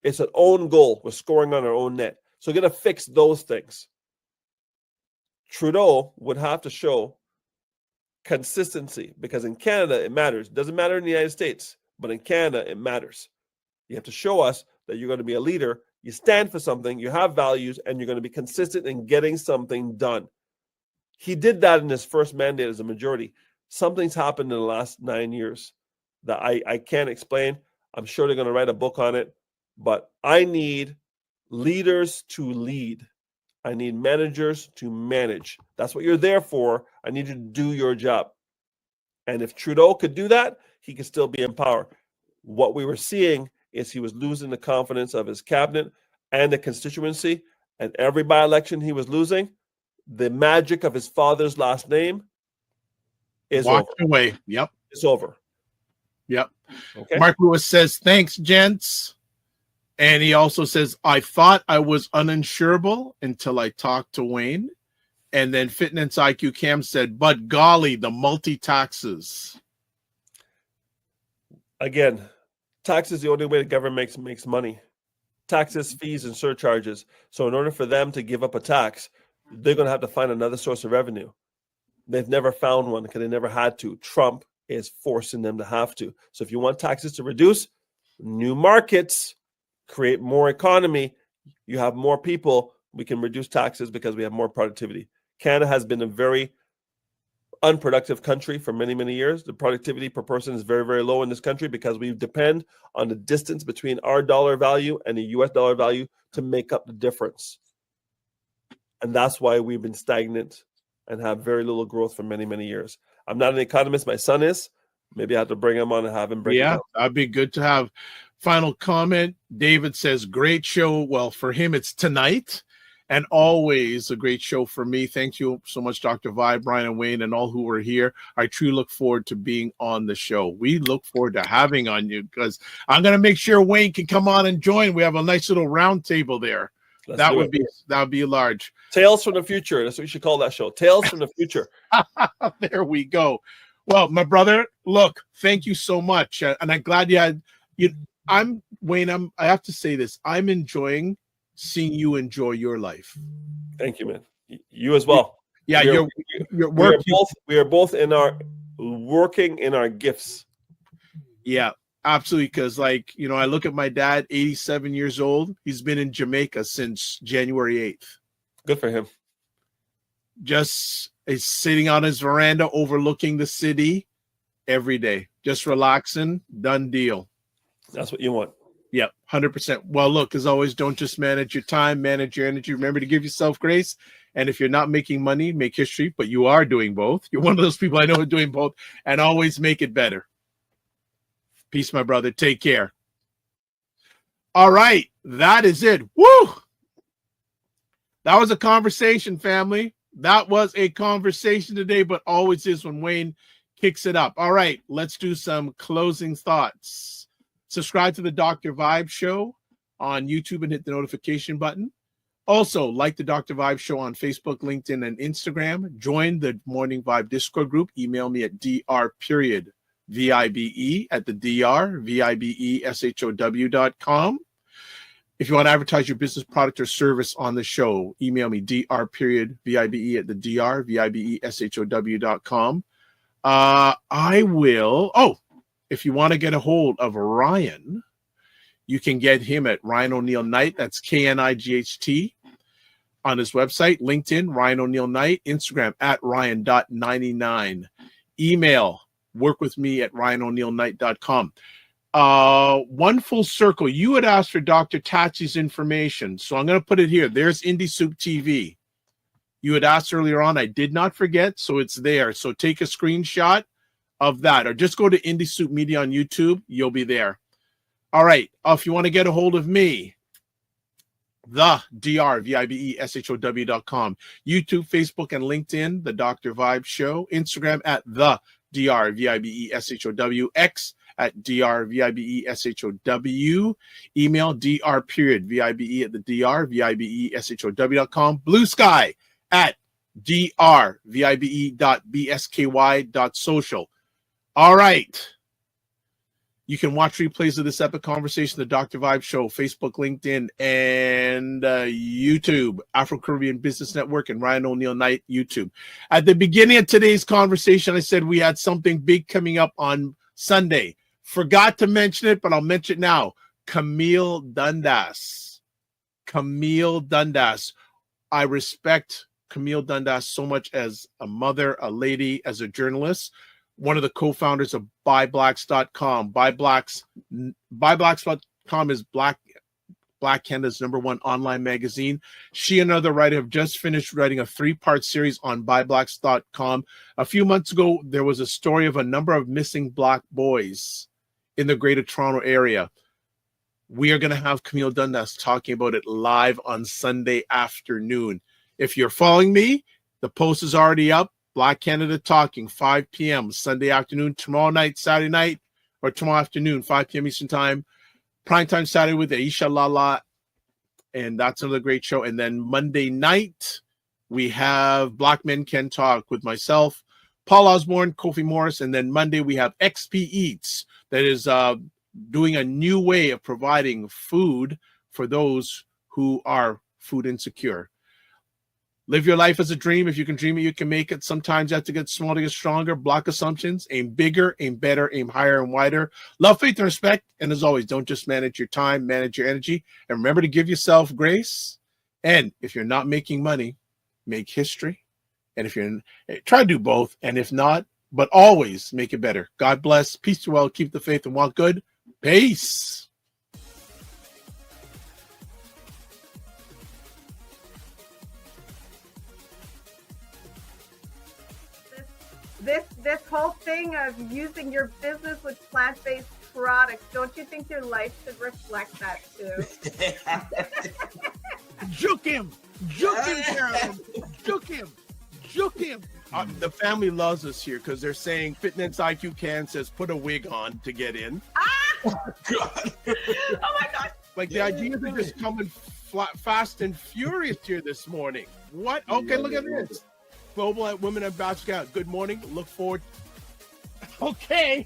It's an own goal. We're scoring on our own net. So we're going to fix those things. Trudeau would have to show consistency because in Canada, it matters. It doesn't matter in the United States, but in Canada, it matters. You have to show us that you're going to be a leader. You stand for something, you have values, and you're going to be consistent in getting something done. He did that in his first mandate as a majority. Something's happened in the last 9 years that I can't explain. I'm sure they're going to write a book on it. But I need leaders to lead. I need managers to manage. That's what you're there for. I need you to do your job. And if Trudeau could do that, he could still be in power. What we were seeing is he was losing the confidence of his cabinet and the constituency. And every by-election he was losing, the magic of his father's last name is Walked over. away. Yep. It's over. Yep. Okay. Mark Lewis says, thanks, gents. And he also says, I thought I was uninsurable until I talked to Wayne. And then Fitness IQ Cam said, but golly, the multi-taxes. Again, tax is the only way the government makes money. Taxes, fees, and surcharges. So in order for them to give up a tax, they're going to have to find another source of revenue. They've never found one because they never had to. Trump is forcing them to have to. So if you want taxes to reduce, new markets, create more economy, you have more people, we can reduce taxes because we have more productivity. Canada has been a very unproductive country for many, many years. The productivity per person is very, very low in this country because we depend on the distance between our dollar value and the US dollar value to make up the difference. And that's why we've been stagnant and have very little growth for many, many years. I'm not an economist. My son is. Maybe I have to bring him on and have him break it down. That'd be good to have. Final comment. David says, great show. Well, for him, it's tonight. And always a great show for me. Thank you so much, Dr. Vi, Brian, and Wayne, and all who were here. I truly look forward to being on the show. We look forward to having on you because I'm going to make sure Wayne can come on and join. We have a nice little round table there. That would be large. Tales from the Future. That's what you should call that show. Tales from the Future. There we go. Well, my brother, look, thank you so much. And I'm glad you had Wayne, I have to say this. I'm enjoying seeing you enjoy your life. Thank you, man. You as well. Yeah, your work. We are both working in our gifts. Yeah, absolutely. Because I look at my dad, 87 years old. He's been in Jamaica since January 8th. Good for him. Just is sitting on his veranda overlooking the city every day. Just relaxing. Done deal. That's what you want. Yeah, 100%. Well, look, as always, don't just manage your time, manage your energy. Remember to give yourself grace. And if you're not making money, make history, but you are doing both. You're one of those people I know are doing both, and always make it better. Peace, my brother. Take care. All right, that is it. Woo! That was a conversation, family. That was a conversation today, but always is when Wayne kicks it up. All right, let's do some closing thoughts. Subscribe to the Dr. Vibe Show on YouTube and hit the notification button. Also, like the Dr. Vibe Show on Facebook, LinkedIn, and Instagram. Join the Morning Vibe Discord group. Email me at dr.vibe@thedrvibeshow.com. If you want to advertise your business, product, or service on the show, email me dr.vibe@thedrvibeshow.com. I will. Oh, if you want to get a hold of Ryan, you can get him at Ryan O'Neill Knight. That's KNIGHT on his website. LinkedIn, Ryan O'Neill Knight. Instagram at Ryan.99. Email, work with me at RyanO'NeillKnight.com. One full circle. You had asked for Dr. Tatsi's information, so I'm going to put it here. There's Indie Soup TV. You had asked earlier on. I did not forget, so it's there. So take a screenshot of that, or just go to Indie Soup Media on YouTube. You'll be there. All right. If you want to get a hold of me, the drvibeshow.com, YouTube, Facebook, and LinkedIn, the Dr. Vibe Show, Instagram at the drvibeshow, X at drvibeshow, email dr.vibe@thedrvibeshow.com, Blue Sky at drvibe.bsky.social. All right. You can watch replays of this epic conversation, the Dr. Vibe Show, Facebook, LinkedIn, and YouTube, Afro-Caribbean Business Network, and Ryan O'Neill Knight, YouTube. At the beginning of today's conversation, I said we had something big coming up on Sunday. Forgot to mention it, but I'll mention it now. Camille Dundas. Camille Dundas. I respect Camille Dundas so much as a mother, a lady, as a journalist. One of the co-founders of BuyBlacks.com. BuyBlacks.com is Black Canada's #1 online magazine. She and another writer have just finished writing a 3-part series on BuyBlacks.com. A few months ago, there was a story of a number of missing Black boys in the Greater Toronto area. We are going to have Camille Dundas talking about it live on Sunday afternoon. If you're following me, the post is already up. Black Canada Talking, 5 p.m. Sunday afternoon, tomorrow night, Saturday night, or tomorrow afternoon, 5 p.m. Eastern Time. Primetime Saturday with Aisha Lala, and that's another great show. And then Monday night, we have Black Men Can Talk with myself, Paul Osborne, Kofi Morris, and then Monday we have XP Eats that is doing a new way of providing food for those who are food insecure. Live your life as a dream. If you can dream it, you can make it. Sometimes you have to get smaller to get stronger. Block assumptions. Aim bigger, aim better, aim higher and wider. Love, faith, and respect. And as always, don't just manage your time, manage your energy. And remember to give yourself grace. And if you're not making money, make history. And if you're try to do both. And if not, but always make it better. God bless. Peace to all. Keep the faith and walk good. Peace. This whole thing of using your business with plant-based products, don't you think your life should reflect that too? Juke him, Carolyn. Juke him. The family loves us here because they're saying Fitness IQ Can says put a wig on to get in. Oh my God! Like the ideas are just coming fast and furious here this morning. What? Okay, look at this. Global Women Ambassador. Good morning. Look forward. Okay.